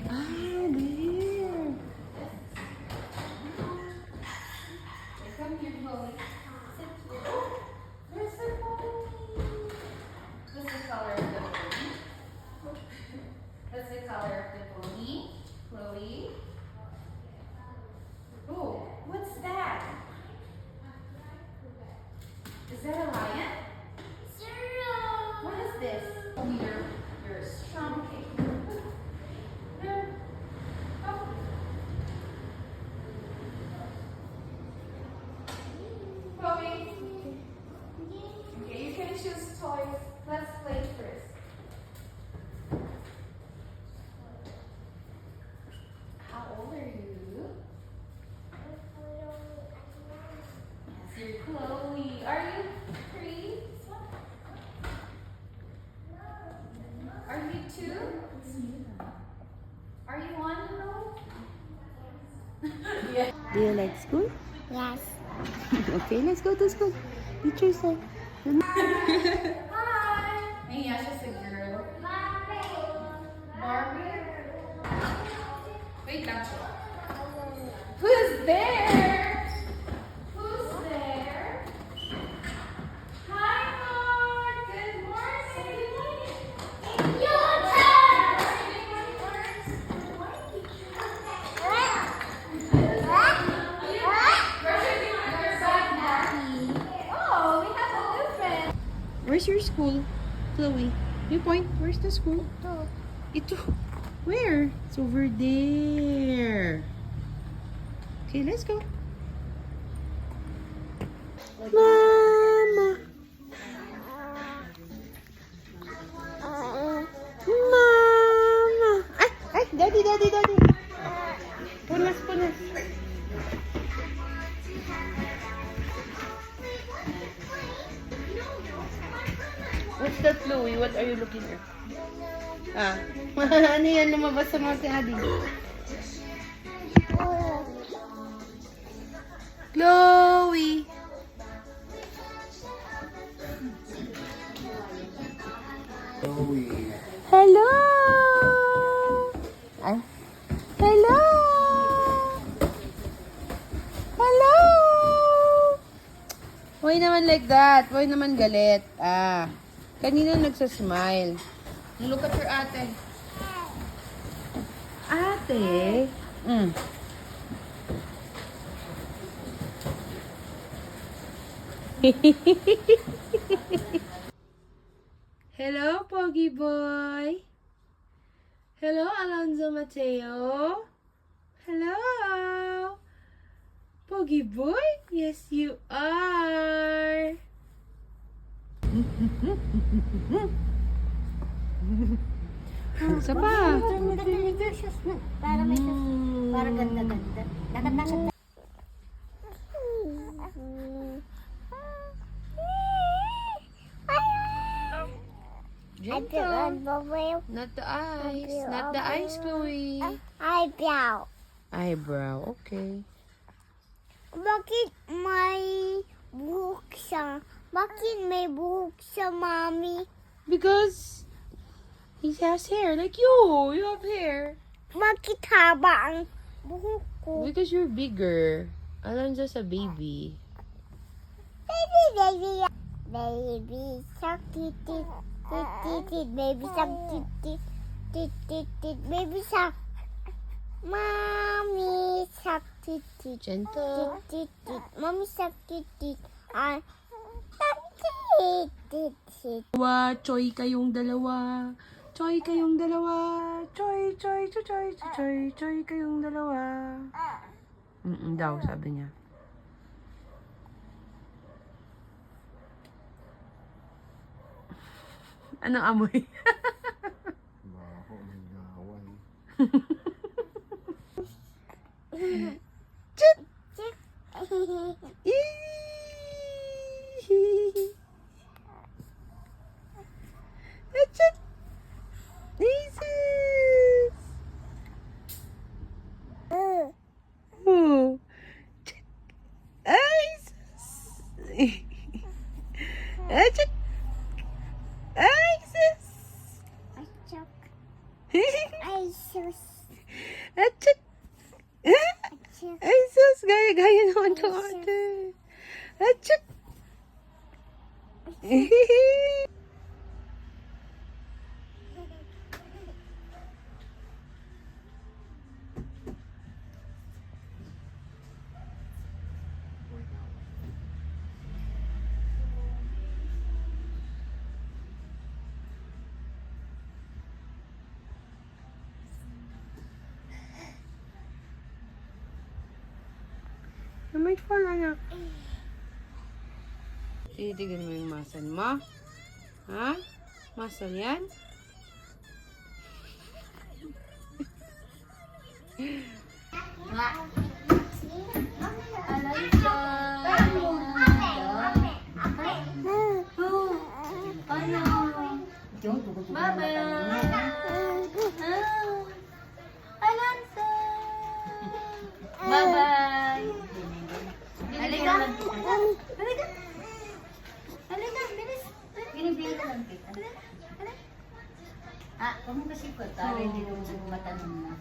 Ah, there.
What's the color of the pony? Chloe? Oh, what's that? Is that a lion? What is this? You're a strong kid. Oh. Chloe? Okay, you can choose toys. Let's play first. How old are you? Yes, you're Chloe. Are you 3? Are you 2? Are you 1? Yeah.
Do you like school?
Yes.
Okay, let's go to school. Teacher said.
Hi. Hey, Yasha's a girl. Barbie. Wait, that's who's there? Who's there? Hi, Mark. Good morning. It's your turn. Oh, we have a new friend.
Where's your school, Chloe? You point. Where's the school? Ito. Where? It's over there. Okay, let's go. Bye. that, Chloe? What are you looking at? Ah, ano yan? Lumabas sa mga si Adi. Chloe! Hello! Ay. Hello! Hello! Why naman like that? Why naman galit? Ah, kanina nagsasmile. Look at your ate. Ate? Hello, Pogi Boy. Hello, Alonzo Mateo. Hello. Pogi Boy? Yes, you are. Isa pa.
Para may para ganda-ganda. Ganda-ganda.
Gentle. Not the eyes. Not the eyes, Chloe.
Eyebrow.
Eyebrow. Okay.
Bakit may buhok siya? Bakit may buhok siya, Mommy?
Because he has hair like you. You have hair.
Bakit haba ang buhok ko?
Because you're bigger. Alonzo's a baby.
Baby, baby. Baby shark, tit, tit, tit, tit, tit. Baby shark, tit, tit, tit, tit, tit. Baby shark. Mommy shark, tit, tit.
Gentle.
Tit, tit, tit. Mommy shark, tit, tit. Tit, tit, tit.
Choy kayong dalawa. Choy kayong dalawa. Choy, choy, choy, choy, choy, choy kayong dalawa. Daw, sabi niya. Anong amoy?
Baho ng gawan.
Chit!
Chit.
Chit! Jesus! Oh. Chit! Jesus! Chit! Jesus!
Achok. Isus.
Chit! Jesus! Gaya-gaya naman to ate. Chit! May fall, anak. Titigan mo yung muscle mo. Ha? Muscle yan?
Bye-bye. Halika. Halika. Halika, bilis. Binibigyan ka lang kita. Ah, huwag mo kasi ko. Para hindi naman siya matanong na.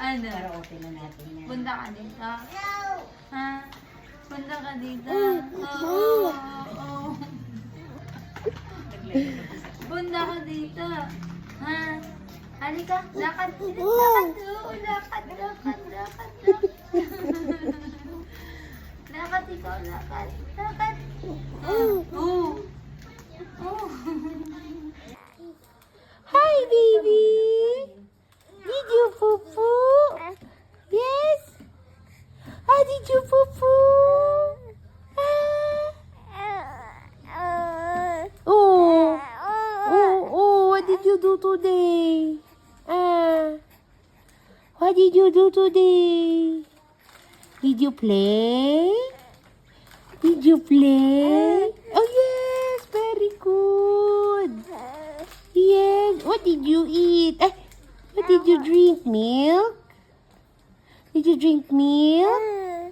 Ano? Para okay na natin yan. Punta ka dito. Ha? Punta ka dito. Oo. Punta ka dito. Ha? Halika. Lakad. Lakad. Lakad. Lakad. Lakad ikaw. Lakad. Lakad.
Hi, baby! Did you poo-poo? Yes? Did you poo-poo? Oh, what did you do today? What did you do today? Did you play? Did you play? Oh yes, very good. Yes. What did you eat? What did you drink? Milk? Did you drink milk?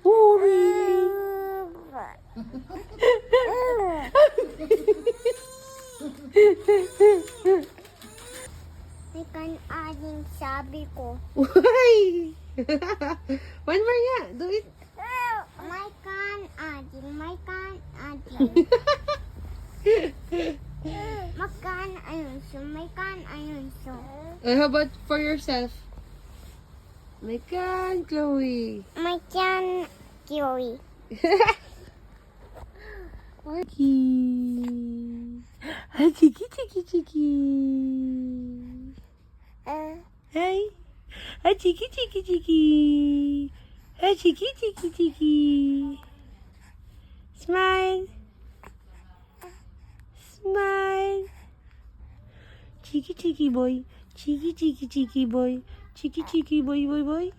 Oh really?
May kan-ading sabi ko.
Why? One more nga. Do it.
May kan-ading, may kan-ading. Makan ayun so, may kan ayun so.
How about for yourself? My God, Chloe.
May kan kiwi.
Chiki. Chiki, chiki, chiki. Hey. Chiki, chiki, chiki. Chiki, chiki, chiki. Smile. Smile. Cheeky, cheeky boy. Cheeky, cheeky, cheeky boy. Cheeky, cheeky boy, boy, boy.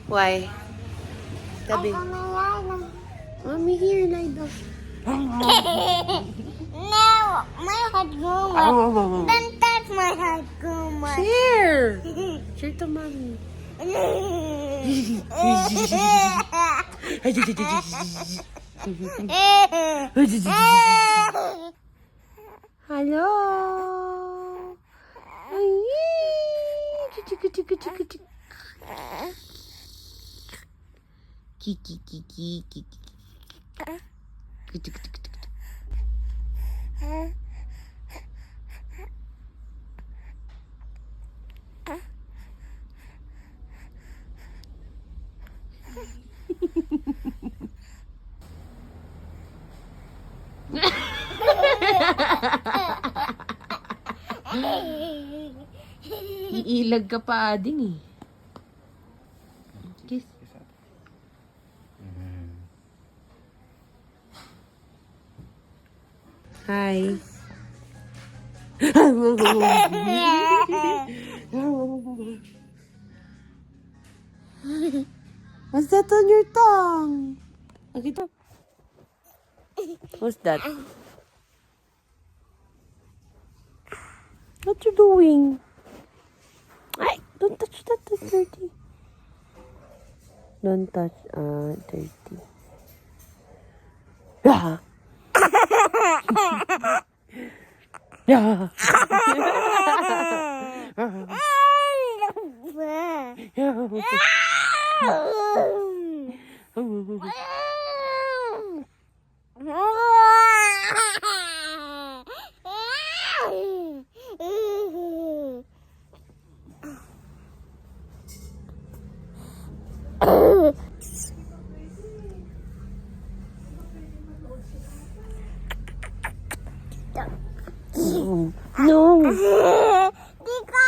Why? Tabi. Mommy, here, lie down.
No, my head Guma. Don't touch my head Guma.
Share. Share to mommy. Hello. Kiki, kiki, kiki. Iilag ka pa ading eh. Kiss. Hi. What's that on your tongue? Nakita? What's that? What you doing? Ay, don't touch that. That's dirty. Don't touch. Dirty. Yeah. Yeah. No.
Tika.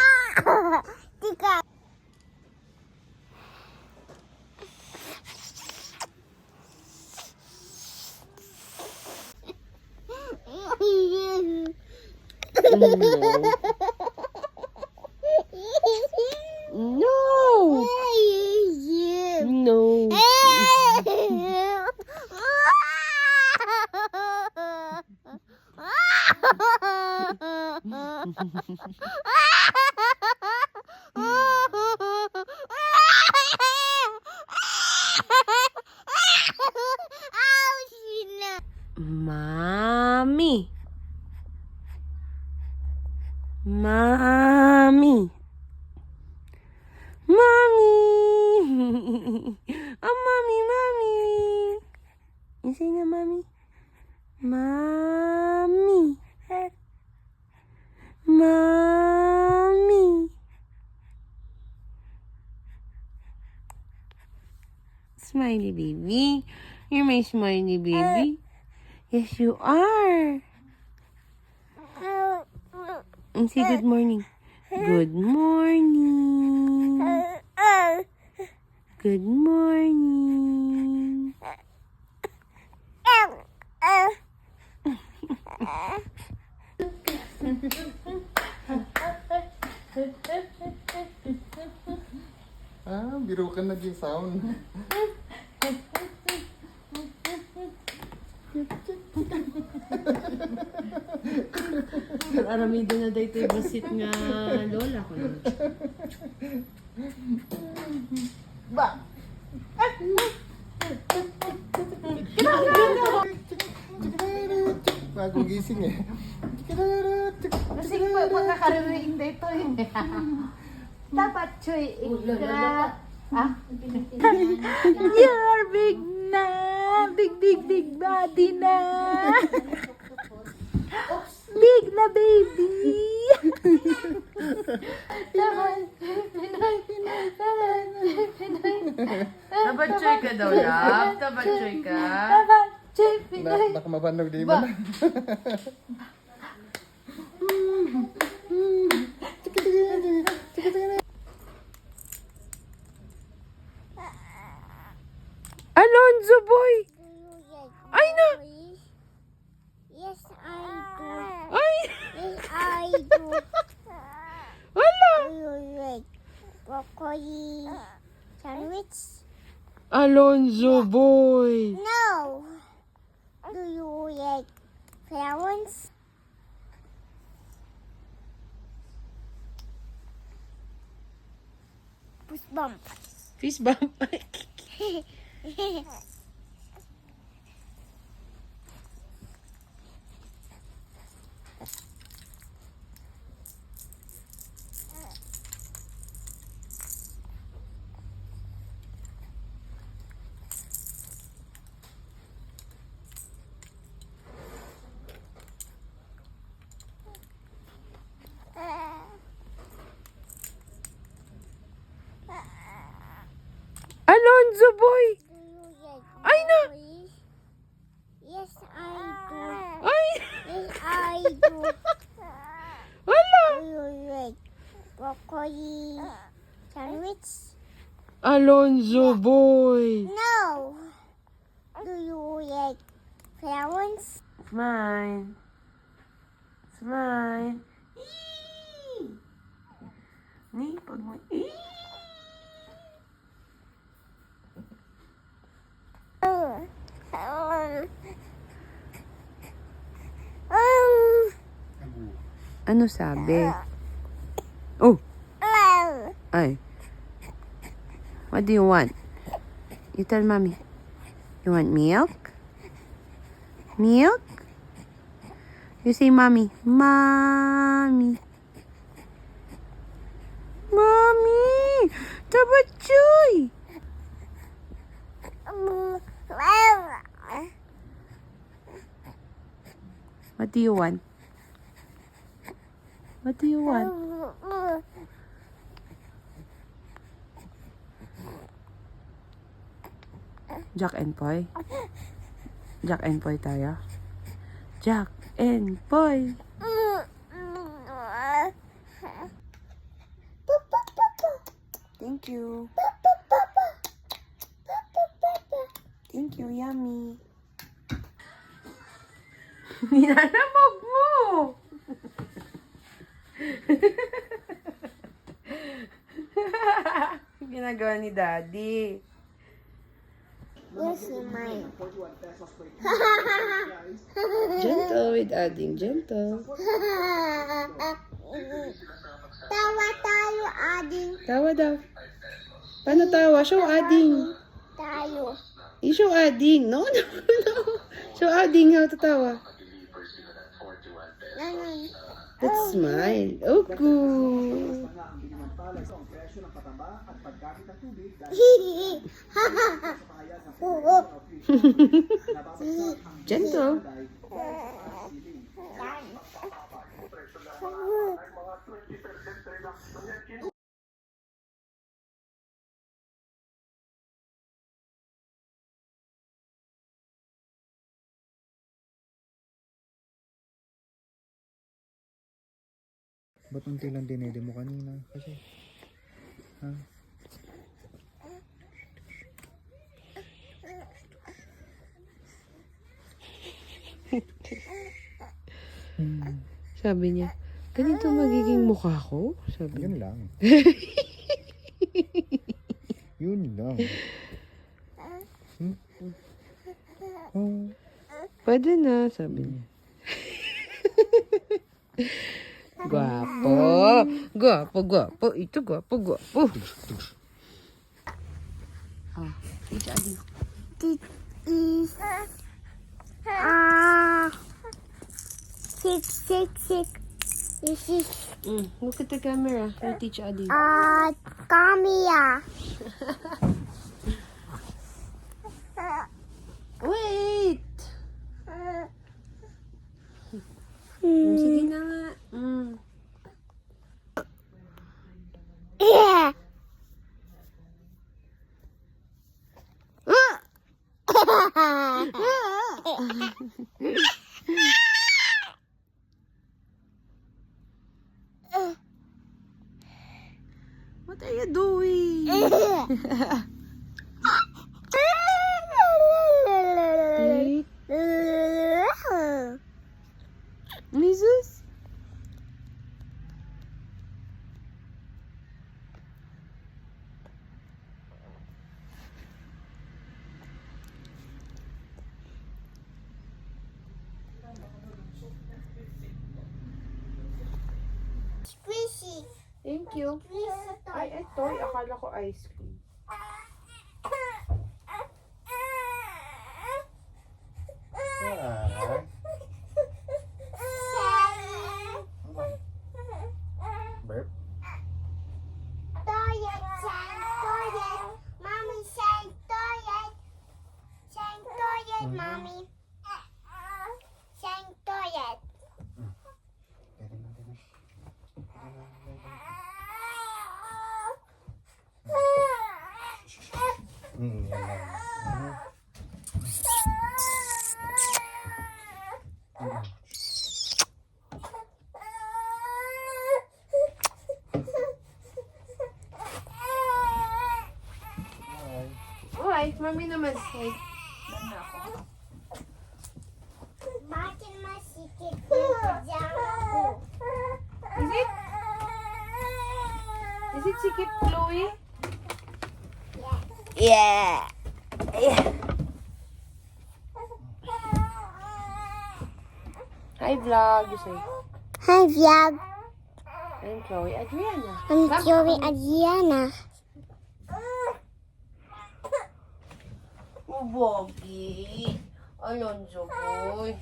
Tika.
No. No. Mommy. Mommy. Mommy. Oh, mommy, mommy. You say nga, mommy? Mommy. Mommy. Smiley baby. You're my smiley baby. Yes, you are. And say good morning. Good morning. Good morning.
Biro ka naging sound.
Aramido na dahi ito basit nga lola ko.
Bagong gising eh.
Kasi pagkakarinig dito eh. Dapat choy, ikra. Ah?
You're big na. Big body na. Big na, baby.
Tabatsoy ka daw, love. Tabatsoy ka.
Baka mabanog di ba?
Alonzo boy! Ay na!
Yes, I do.
Ay!
Yes, I do.
Wala!
Do you like broccoli sandwich?
Alonzo boy!
No. Do you like flowers? Push bump.
Fist bump. Alonzo boy!
Do you like
Ay na!
broccoli? Yes, I do.
Ay!
Yes, I do.
Wala!
Do you like broccoli sandwich?
Alonzo boy!
No. Do you like flowers?
Smile. Smile. Eee! Ni, pag mo. Eee! Ano sabi? Oh! Ay. What do you want? You tell mommy. You want milk? Milk? You say mommy. Mommy. Mommy! Tabatsoy! What do you want? What do you want? Jack and Poy? Jack and Poy tayo? Jack and Poy! Thank you. Thank you, yummy. Nilalamog mo! Ginagawa ni Daddy.
Yes, mine.
Gentle with adding, gentle.
Tawa tayo, ading.
Tawa daw. Paano tawa? Show adding.
Tayo.
Show adding. No. Show adding how to tawa.
Ganun.
Let's smile. Oh, cool. Gentle.
Ba't unti lang dinede mo kanina? Kasi, ha?
Sabi niya, ganito magiging mukha ko? Sabi
Yun lang. Yun lang. Oh.
Pwede na, sabi niya. Gwapo. Gwapo, gwapo. Ito, gwapo, gwapo. Ah, ito, adi.
This is sick. This is
Look at the camera. I'll teach Adi.
camera.
Wait! Sige na nga.
Yeah.
What are you doing? Jesus?
Squishy.
Thank you. Ay, ito. Akala ko ice cream.
Burp?
Toilet, Mommy, shine toilet. Shine toilet, Mommy. Shine toilet.
Yan lang.
Uy, mami naman. Ay.
Bakit masikip yung pajama ko?
Is it? Is it sikip, Chloe?
Yeah.
Hi, vlog. You say.
Hi, vlog.
I'm Chloe Adriana.
I'm Chloe Adriana.
Bogi. Alonzo, boy.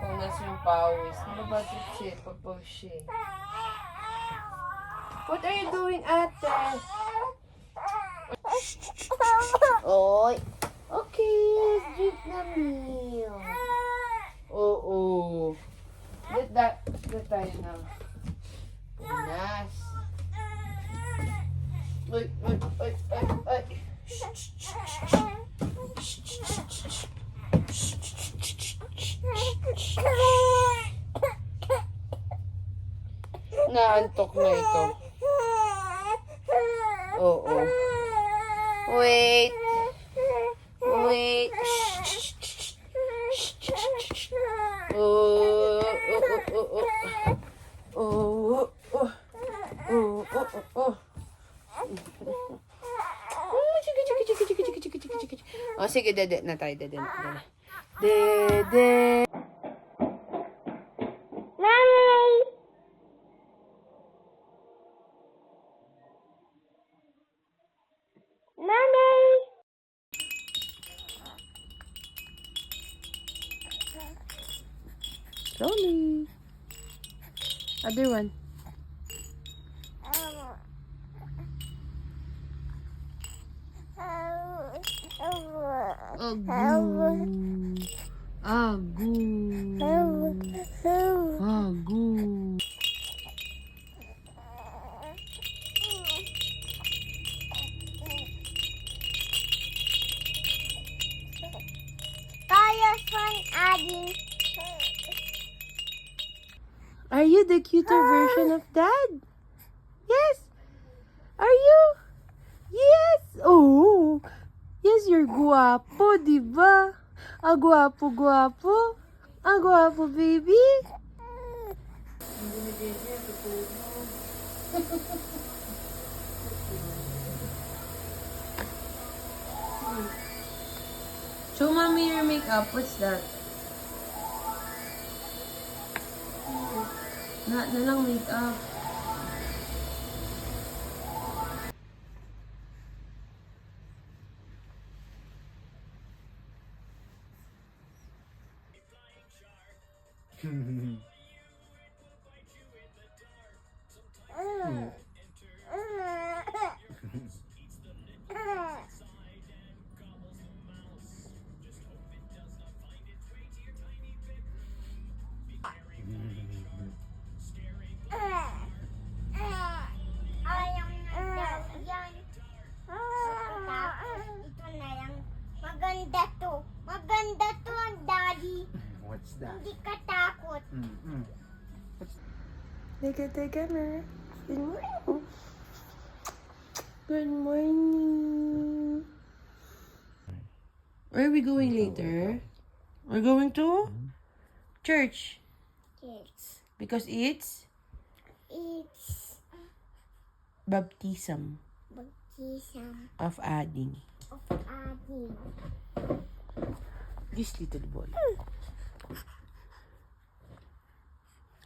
Punas yung pawis. Ano ba ito siya? Pagpawis siya. What are you doing, ate? Oy. Okay, drink na meal. Oo. That tayo na. Punas. Ay. Naantok na ito. Oo. Wait. Oh, sige, dede na tayo, dede.
Mommy. Mommy.
Slowly. Other one. Agu.
Tayo son adding.
the cuter version of Dad? Yes. Are you? Yes. Oh. Yes, you're guwapo, di ba? Ah, guwapo, guwapo. Ah, guwapo, baby. Show mommy your makeup. What's that? Na lang makeup.
Ayang daw yan. Tapos ito na lang. Maganda to. Maganda to, Daddy.
What's that?
Hindi ka takot.
Teka na. Good morning. Good morning. Where are we going later? We're going to church.
Yes.
Because it's
It's
baptism
baptism
of Adi.
of Adi.
This little boy.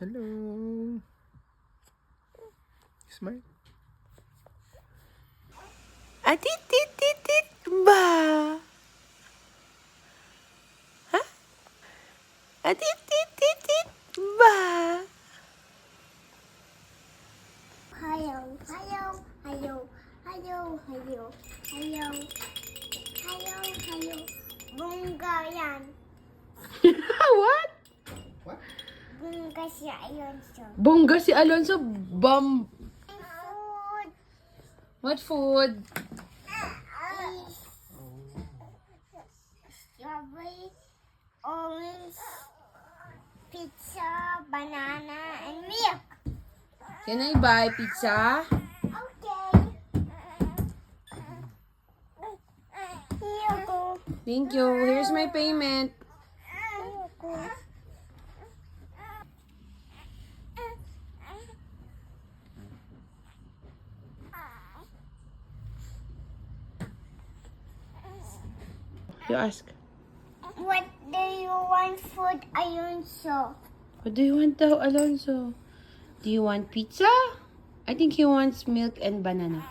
Hello. Smile.
Atit, tit, tit, tit, ba? Huh? Atit, tit, tit, tit, ba?
Hello, hello, hello, hello, hello, hello, hello, hello. Bunga yan.
What?
Bunga siya, ayun siya.
Bongga si Alonso.
Food
What food?
is strawberry, orange, pizza, banana, and milk.
Can I buy pizza?
Okay. Here you go.
Thank you. Here's my payment.
Here you go.
You ask.
What do you want food, Alonso?
What do you want daw, Alonso? Do you want pizza? I think he wants milk and banana.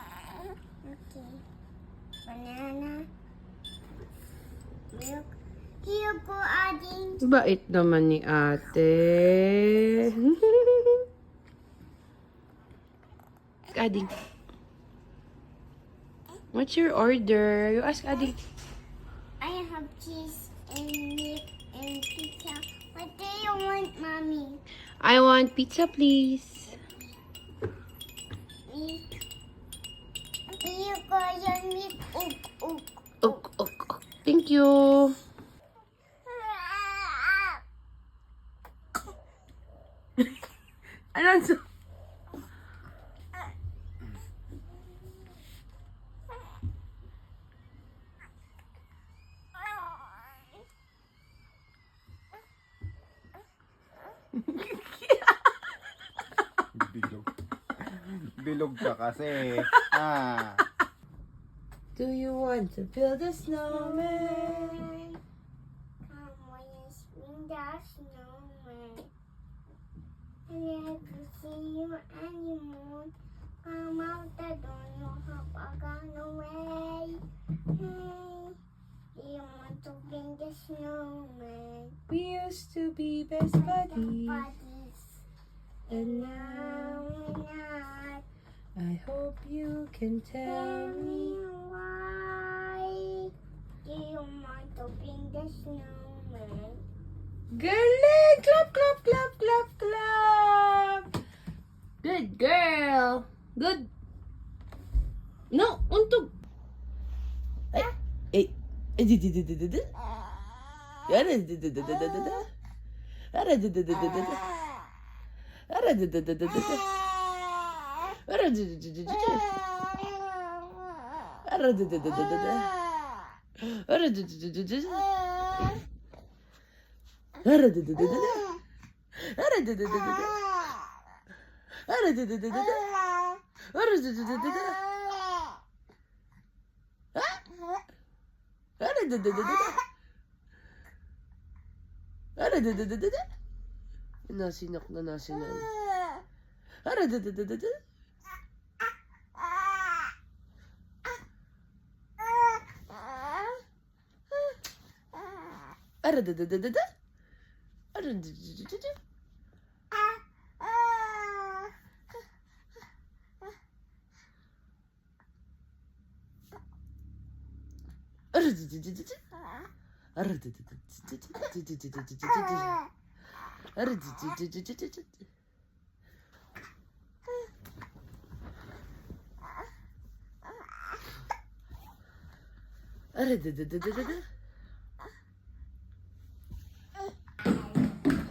Okay. Banana. Milk. Here you go, Ading.
Bait naman ni ate. Ading. What's your order? You ask Ading.
I have cheese and milk and pizza. What do you want, Mommy?
I want pizza, please.
Milk. Here you go, your milk. Ook.
Ok. Thank you. Alonso.
Bilog ka kasi.
Do you want to build a snowman?
Come on, spin the snowman. Let me see you anymore. Come out the door, no hop, I gone away. Hey, do you want to bring the snowman?
We used to be best buddies,
Buddies,
and
now
now
we're not.
I hope you can tell
Tell
me.
me why. Do you want to bring the snowman?
Galing! Clap, clap, clap, clap, clap! Good girl! Good! No! Untog! Ay! Nasinak na nasinak.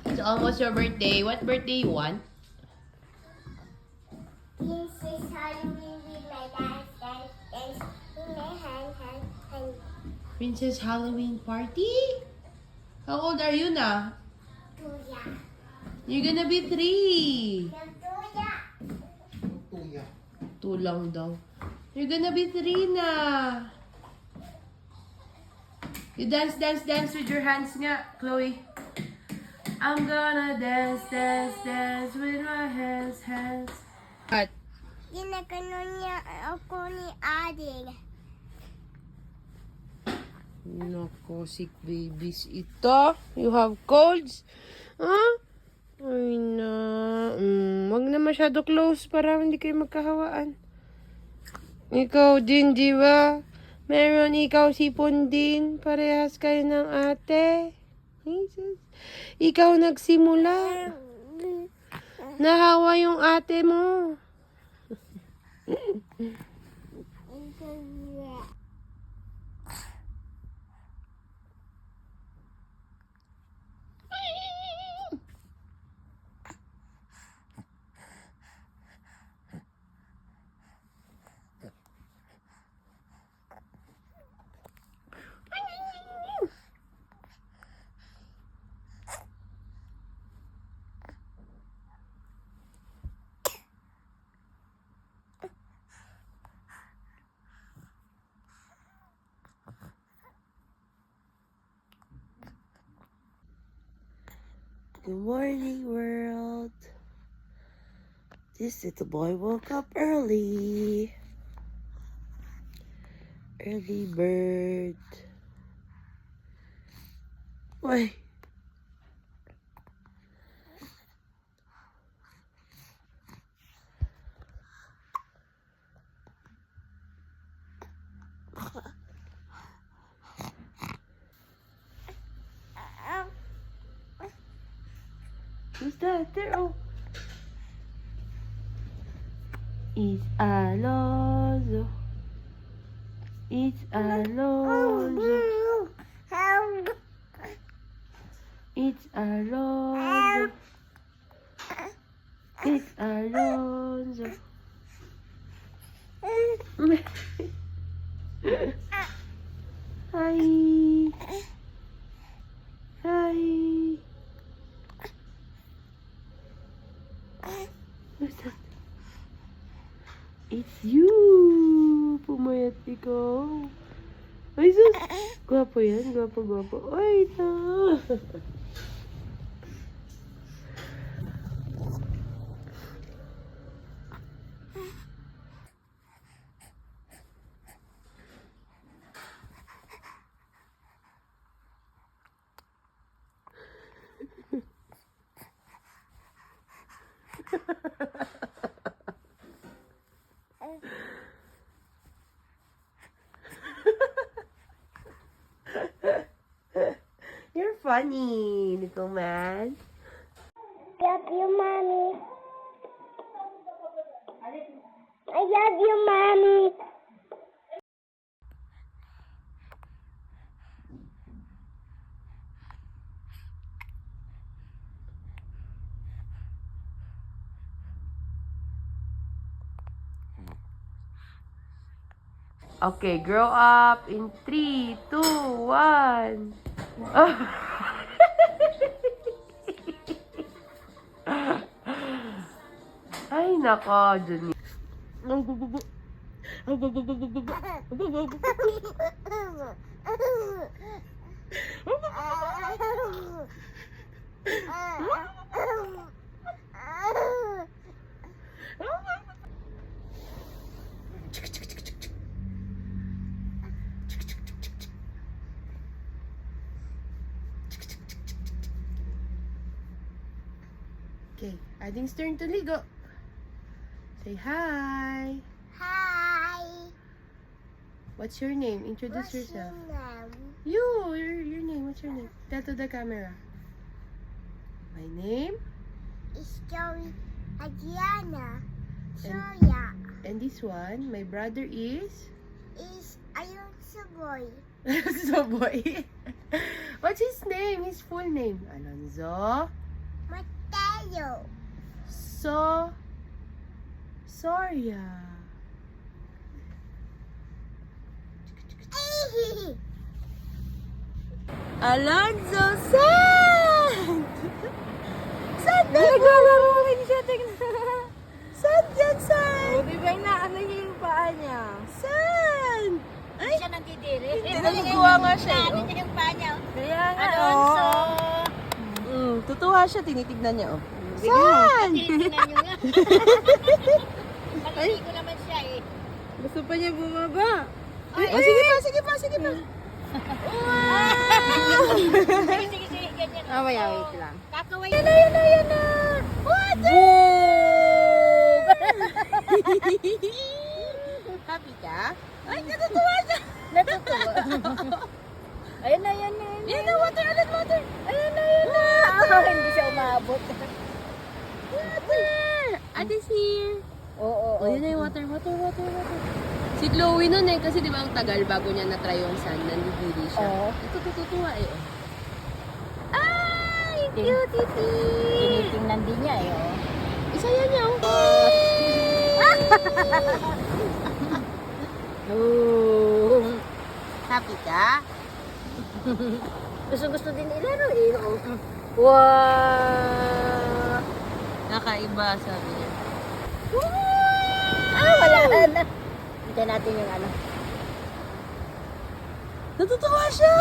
It's almost your birthday. What birthday you want?
Princess Halloween with my dance, in my hand.
Princess Halloween party? How old are you now?
Tuya.
You're gonna be 3.
Tuya.
2 lang daw. You're gonna be 3 na. You dance with your hands nga, Chloe. I'm gonna dance with my hands. What?
Ginaganon niya ako ni Adil.
Nako, sick babies ito. You have colds? Huh? Ay na. Wag na masyado close para hindi kayo magkahawaan. Ikaw din, di ba? Meron ikaw sipon din. Parehas kayo ng ate. Jesus. Ikaw nagsimula. Nahawa yung ate mo. Good morning, world. This little boy woke up early. Early bird. Why? Who's that there? Oh. It's Alonso. It's Alonso. It's Alonso. It's Alonso. Hi. Hi. Who's that? It's you. Pumayat ikaw. Ay, sus. Gwapo yan. Gwapo. Ay, na. You're funny, little man.
Love you, Mommy. I love you, Mommy.
Okay, grow up in 3, 2, 1. Ay, nako, Juni. Okay, Ading's turn to ligo. Say hi.
Hi.
What's your name? Introduce yourself.
Name?
Your name. What's your name? Tell to the camera. My name?
Is Joey Adriana. Soya.
And this one, my brother is?
Is Alonso Boy.
So boy. What's his name? His full name? Alonzo.
Mateo.
Soria. Alonzo Sand! Sand na!
Naglalaro, hindi siya tingnan.
Sand yan, Sand!
O, di ba na ano yung paa niya?
Sand! Ay!
Siya nagdidiri.
Tinagkuha nga siya.
Ano niya yung paa niya?
Kaya nga,
Alonso.
Tutuwa siya, tinitignan niya, oh. Sand!
Tinitingnan niyo nga. Palili ko naman siya eh.
Gusto pa niya bumaba.
Sige pa.
Sige, ganyan.
Wait lang.
Kakaway.
Yan na! Water! Happy ka? Ay, natutuwa siya!
Natutuwa. Ayun na.
Yan na, water! Ayun na!
Hindi siya umabot.
Water! Ate here!
Oo.
Yun na yung water. Si Chloe nun kasi di ba ang tagal bago niya na-try yung sand, nandidiri siya.
Oo.
Ito, tutuwa eh.
Ay, cutie. Tinitingnan din niya eh. Oh.
Isa yan niya, oh.
Oh.
Happy ka?
Gusto din ilaro eh. Oh. Wow.
Nakaiba, sabi niya.
Wala na. Hintayin natin yung ano.
Natutuwa siya!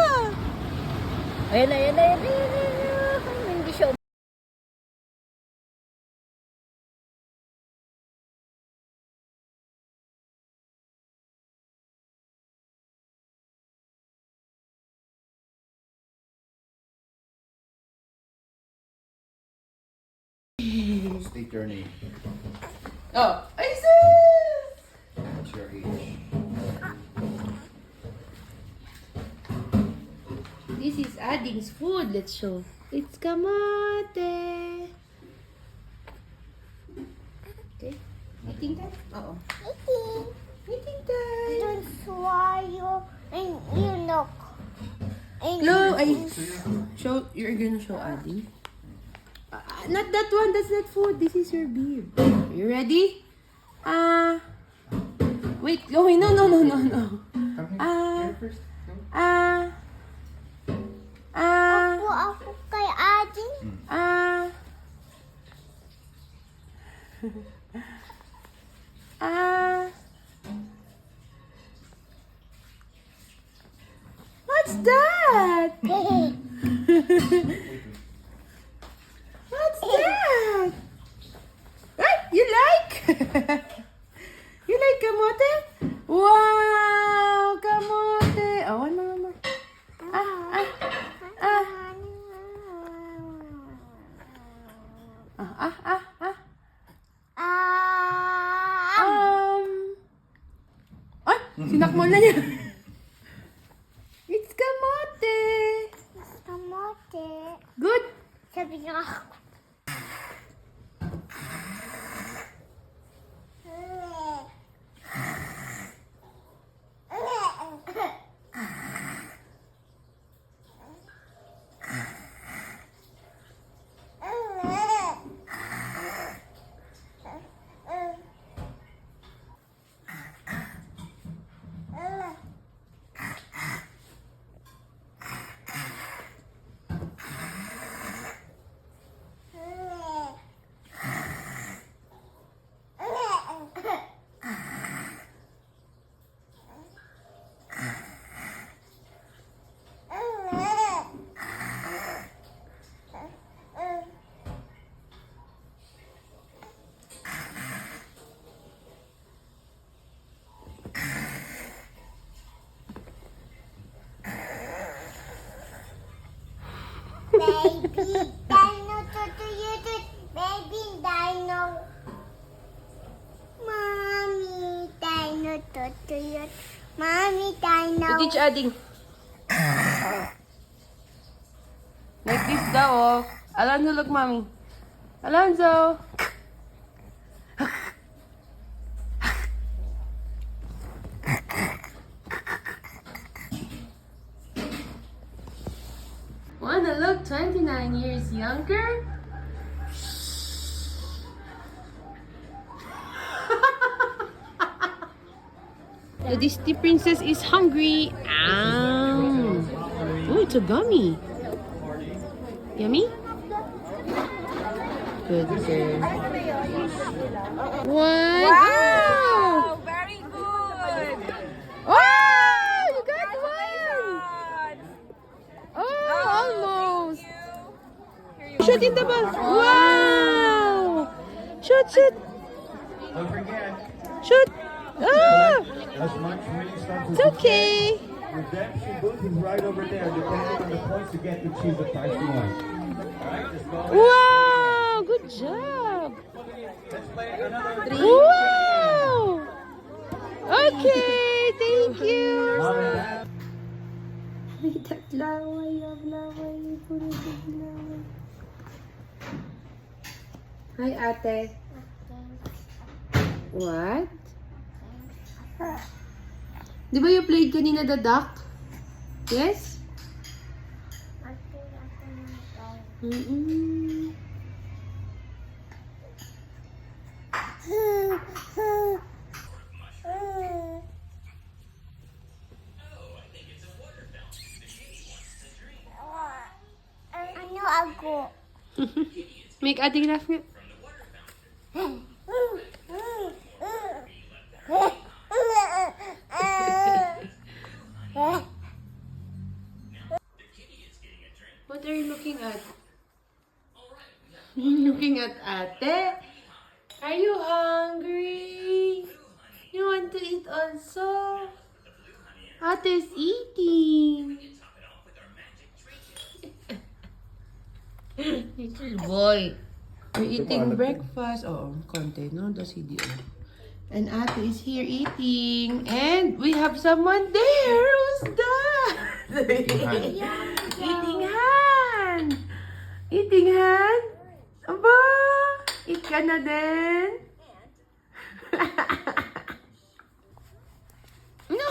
Ayun na. Hindi siya
State your name.
Oh, Isis!
What's your age?
This is Ading's food. Let's show. It's kamote. Okay. Eating time? Oo. Eating time.
Don't swallow and you look.
No, you're gonna show Adi. Not that one. That's not food. This is your bib. You ready? Wait, Chloe. No.
Come here. Here first.
Ako kay Adi.
What's that? What's that? Ay, you like? You like kamote? Wow, kamote. Oh, no. Ay, sinakmol na niya. It's kamote.
Kamote.
Good.
Sabi niya ako. Dino to baby dino. Mommy dino to Mommy dino.
Teach Ading. Like this daw, oh. Alonzo, look, mommy. Alonzo. Wanna look 29 years younger? The Disney princess is hungry. Oh, it's a gummy. Yummy? Good girl. What? Wow!
Very good.
Wow! You got one! Oh, almost. Shoot in the ball. Wow! Shoot, shoot.
Don't forget,
Shoot. Ah!
as much when you start to
It's okay.
redemption booth is right over there. Depending on the points you get to choose the prize you want. Alright, just go ahead.
Wow! Good job.
Let's play another
Wow! Okay, thank you.
Mom and Dad.
Hi, ate. What? Di ba you played kanina the duck? Yes? Mm-mm.
Ano ako?
Make ating laugh nga. What are you looking at? Looking at ate? Are you hungry? You want to eat also? Ate is eating. Little boy. We're eating breakfast. Oh, konti, no? The CD. And ate is here eating. And we have someone there. Who's that? Eating hand. Eating hand. Aba, eat ka na din. No.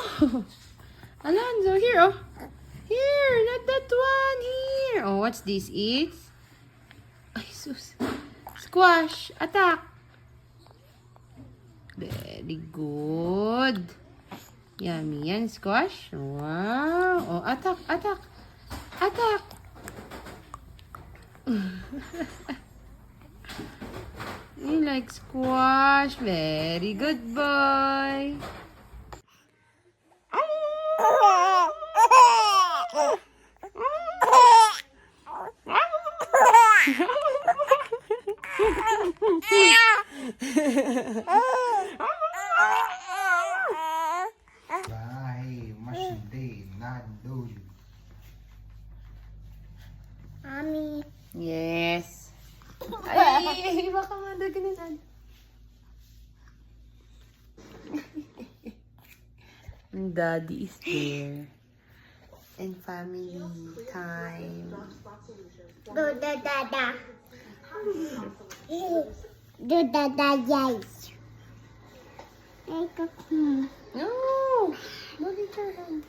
Alonzo, here, oh. Here, not that one. Here. Oh, what's this? It's... Ay, sus. Squash. Attack. Very good. Yummy yan, squash. Wow. Oh, attack, attack. Attack. You like squash. Very good boy.
Dahil mas hindi nandun.
Mommy.
Yes. Ay, baka madaganan. Daddy is there. And family time.
Do da da da. Do da da yes.
No! Don't eat your hand.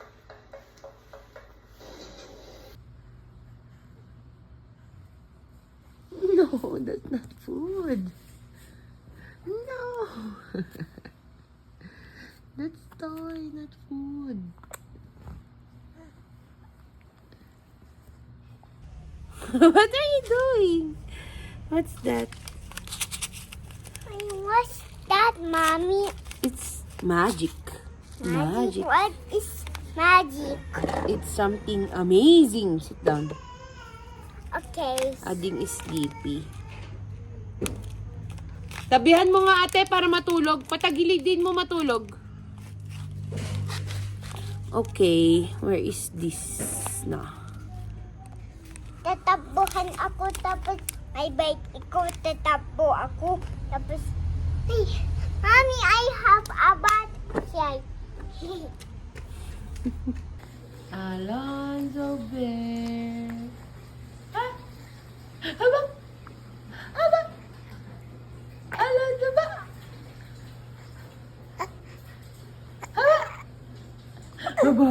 No, that's not food. No! That's toy, not food. What are you doing? What's that?
What's that, Mommy?
It's magic. Magic.
What is magic?
It's something amazing. Sit down.
Okay.
Ading is sleepy. Tabihan mo nga ate para matulog. Patagilidin mo matulog. Okay, where is this na?
Tatabuhan sasakyan ako, tapos may bike ikaw, tatakbo ako, tapos, hey, Mommy, I have a bat.
Alonzo Bear. Ah! Aba! Aba! Alonzo ba? Aba! Aba!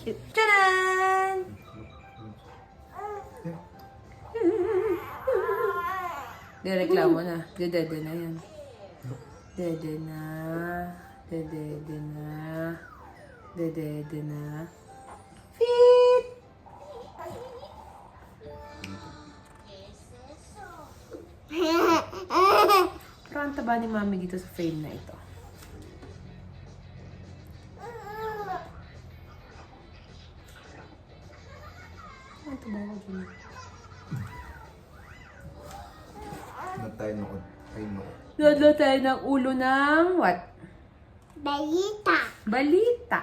Tadaan! Reklamo na. Dede na yan. Dede na. Dede na. Dede na. Fit! Pero ang taba ni Mami dito sa frame na ito. Ang taba ko dyan. Lodlo tayo ng ulo ng what?
Balita.
Balita.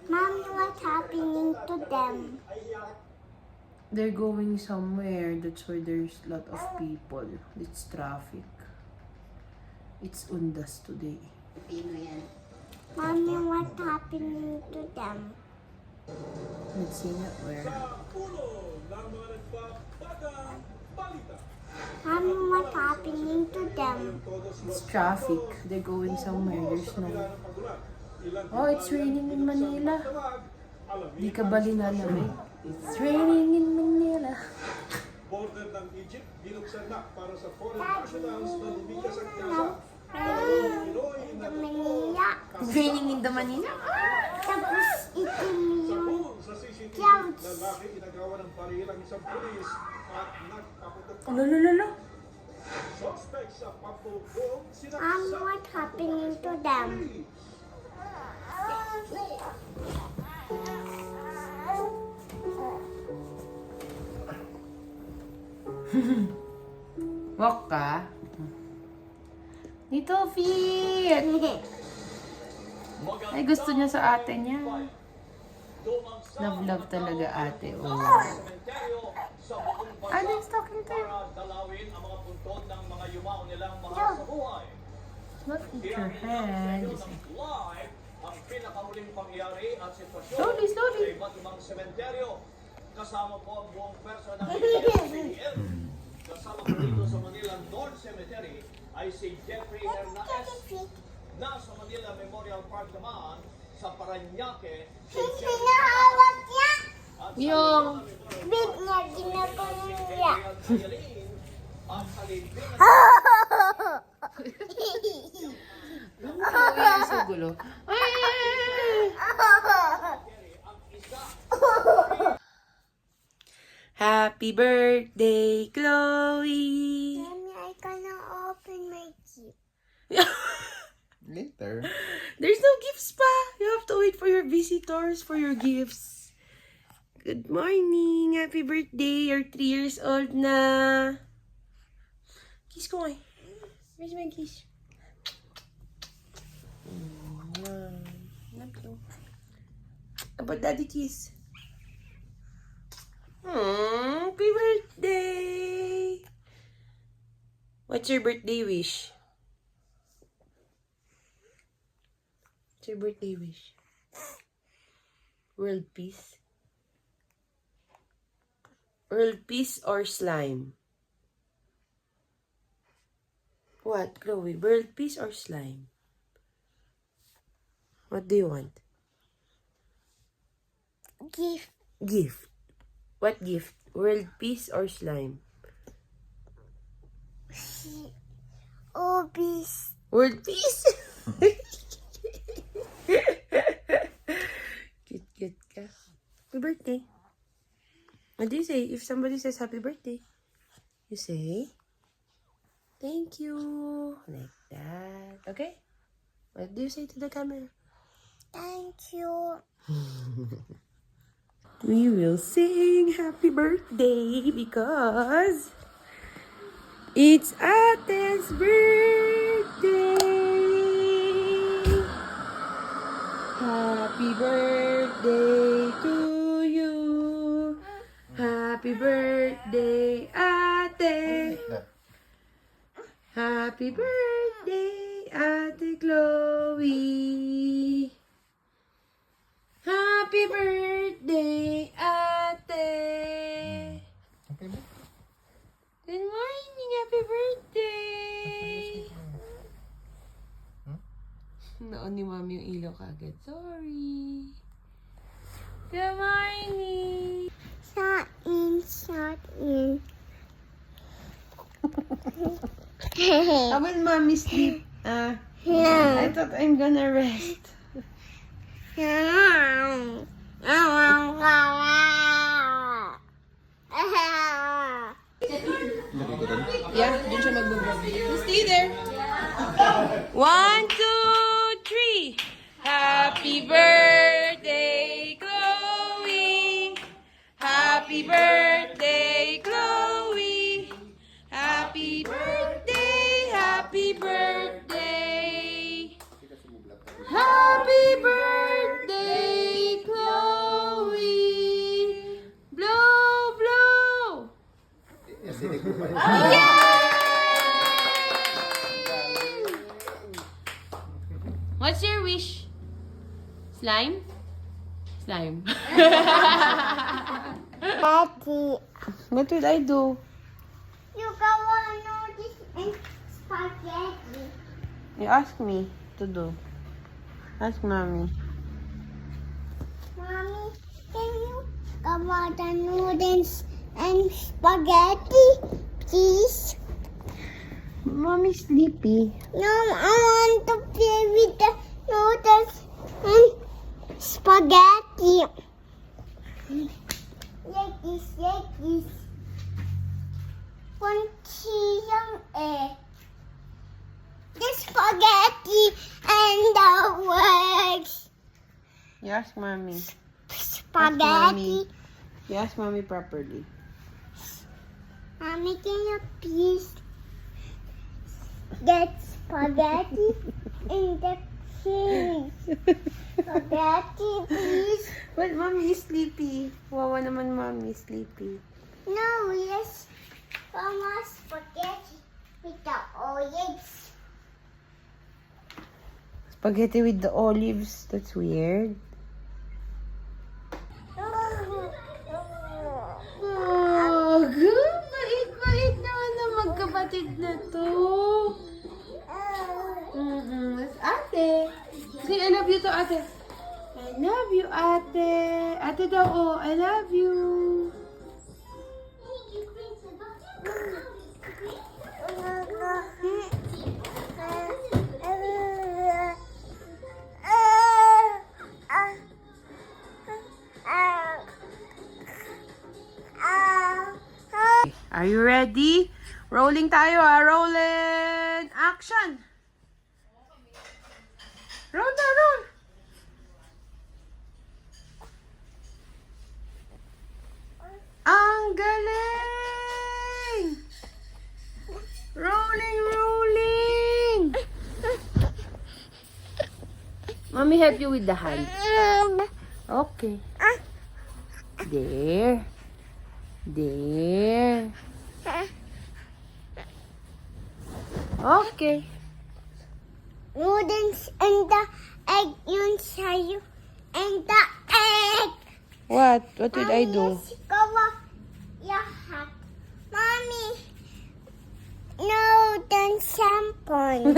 Mommy, what's happening to them?
They're going somewhere. That's why there's a lot of people. It's traffic. It's undas today.
Mommy, what's happening to them?
Let's see na where.
Mommy, what's happening to them?
It's traffic. They're going somewhere. There's no... Oh, it's raining in Manila. Di ka ba linalamig? It's raining in Manila.
Border ng Egypt, binuksan na para sa foreign nationals na lumikas ang kasa.
Manila.
It's raining in the Manila.
Tapos itim yung
Sa CCTV,
clouds.
lalaki inagawa ng baril ang isang pulis at nagpaputok.
Lolo.
Suspect sa pagpupong
Mommy, what's happening to them?
Walk ka? Dito, Fit! Ay, gusto niya sa ate niya. Love talaga ate. Oh. Aden's talking to you. Not eat your hand.
Ang pinakahuling pangyayari at sitwasyon
Slowly.
sa iba't ibang sementeryo. Kasama po ang buong personal ng PDL. Kasama po dito sa Manila North Cemetery ay si Jeffrey Hernaez. Nasa Manila Memorial Park naman sa Parañaque si
Hinahawak niya.
Yung...
Big niya, ginagawa niya.
at sa libingan
Ang sa gulo. Happy birthday, Chloe!
Mommy, I cannot open my gift.
Later.
There's no gifts pa. You have to wait for your visitors for your gifts. Good morning. Happy birthday. You're 3 years old na. Kiss ko nga. Where's my kiss? Love you. About daddy kiss. Happy birthday. What's your birthday wish? What's your birthday wish? World peace? World peace or slime? What, Chloe? World peace or slime? What do you want?
Gift.
Gift. What gift? World peace or slime?
Obis.
World peace? Cute ka. say if somebody says happy birthday? You say, thank you. Like that. Okay? What do you say to the camera?
Thank you.
We will sing happy birthday because it's Ate's birthday. Happy birthday to you. Happy birthday, Ate. Happy birthday, Ate Chloe. Happy birthday, Ate. Good morning, happy birthday. Naon ni Mami yung ilaw kagad. Sorry. Good morning.
Shut in.
How will Mommy sleep? I thought I'm gonna rest. Yeah, dun siya magbubog. Stay there. 1, 2, 3. Happy birthday, Chloe. Happy birthday, Chloe. Happy birthday, happy birthday. Happy birthday, Chloe. Blow, blow. What's your wish? Slime? Slime.
Daddy,
What did I do?
you got one noodles and spaghetti.
You asked me to do. Ask Mommy.
Mommy, can you cover the noodles and spaghetti, please?
Mommy's sleepy.
No, I want to play with the noodles and spaghetti. Like this. Kunci the spaghetti and the words.
You ask Mommy.
Spaghetti.
You ask Mommy properly.
Mommy, can you please get spaghetti in the cheese? Spaghetti, please.
But Mommy is sleepy. Wawa naman Mommy is sleepy.
No, yes. Mama, spaghetti with the olives.
Spaghetti with the olives. That's weird. Oh, good. Bait naman na magkapatid na to. That's Ate. Say, I love you to Ate. I love you, Ate. Ate daw, oh, I love you. Are you ready? Rolling tayo rolling! Action! Roll na, roll! Ang galing! Rolling! Mommy help you with the hand. Okay. There. Okay.
Noodles and the egg yun sa'yo. And the egg.
What? What did I do?
Yes, cover your hat. Mommy, no, then shampoo.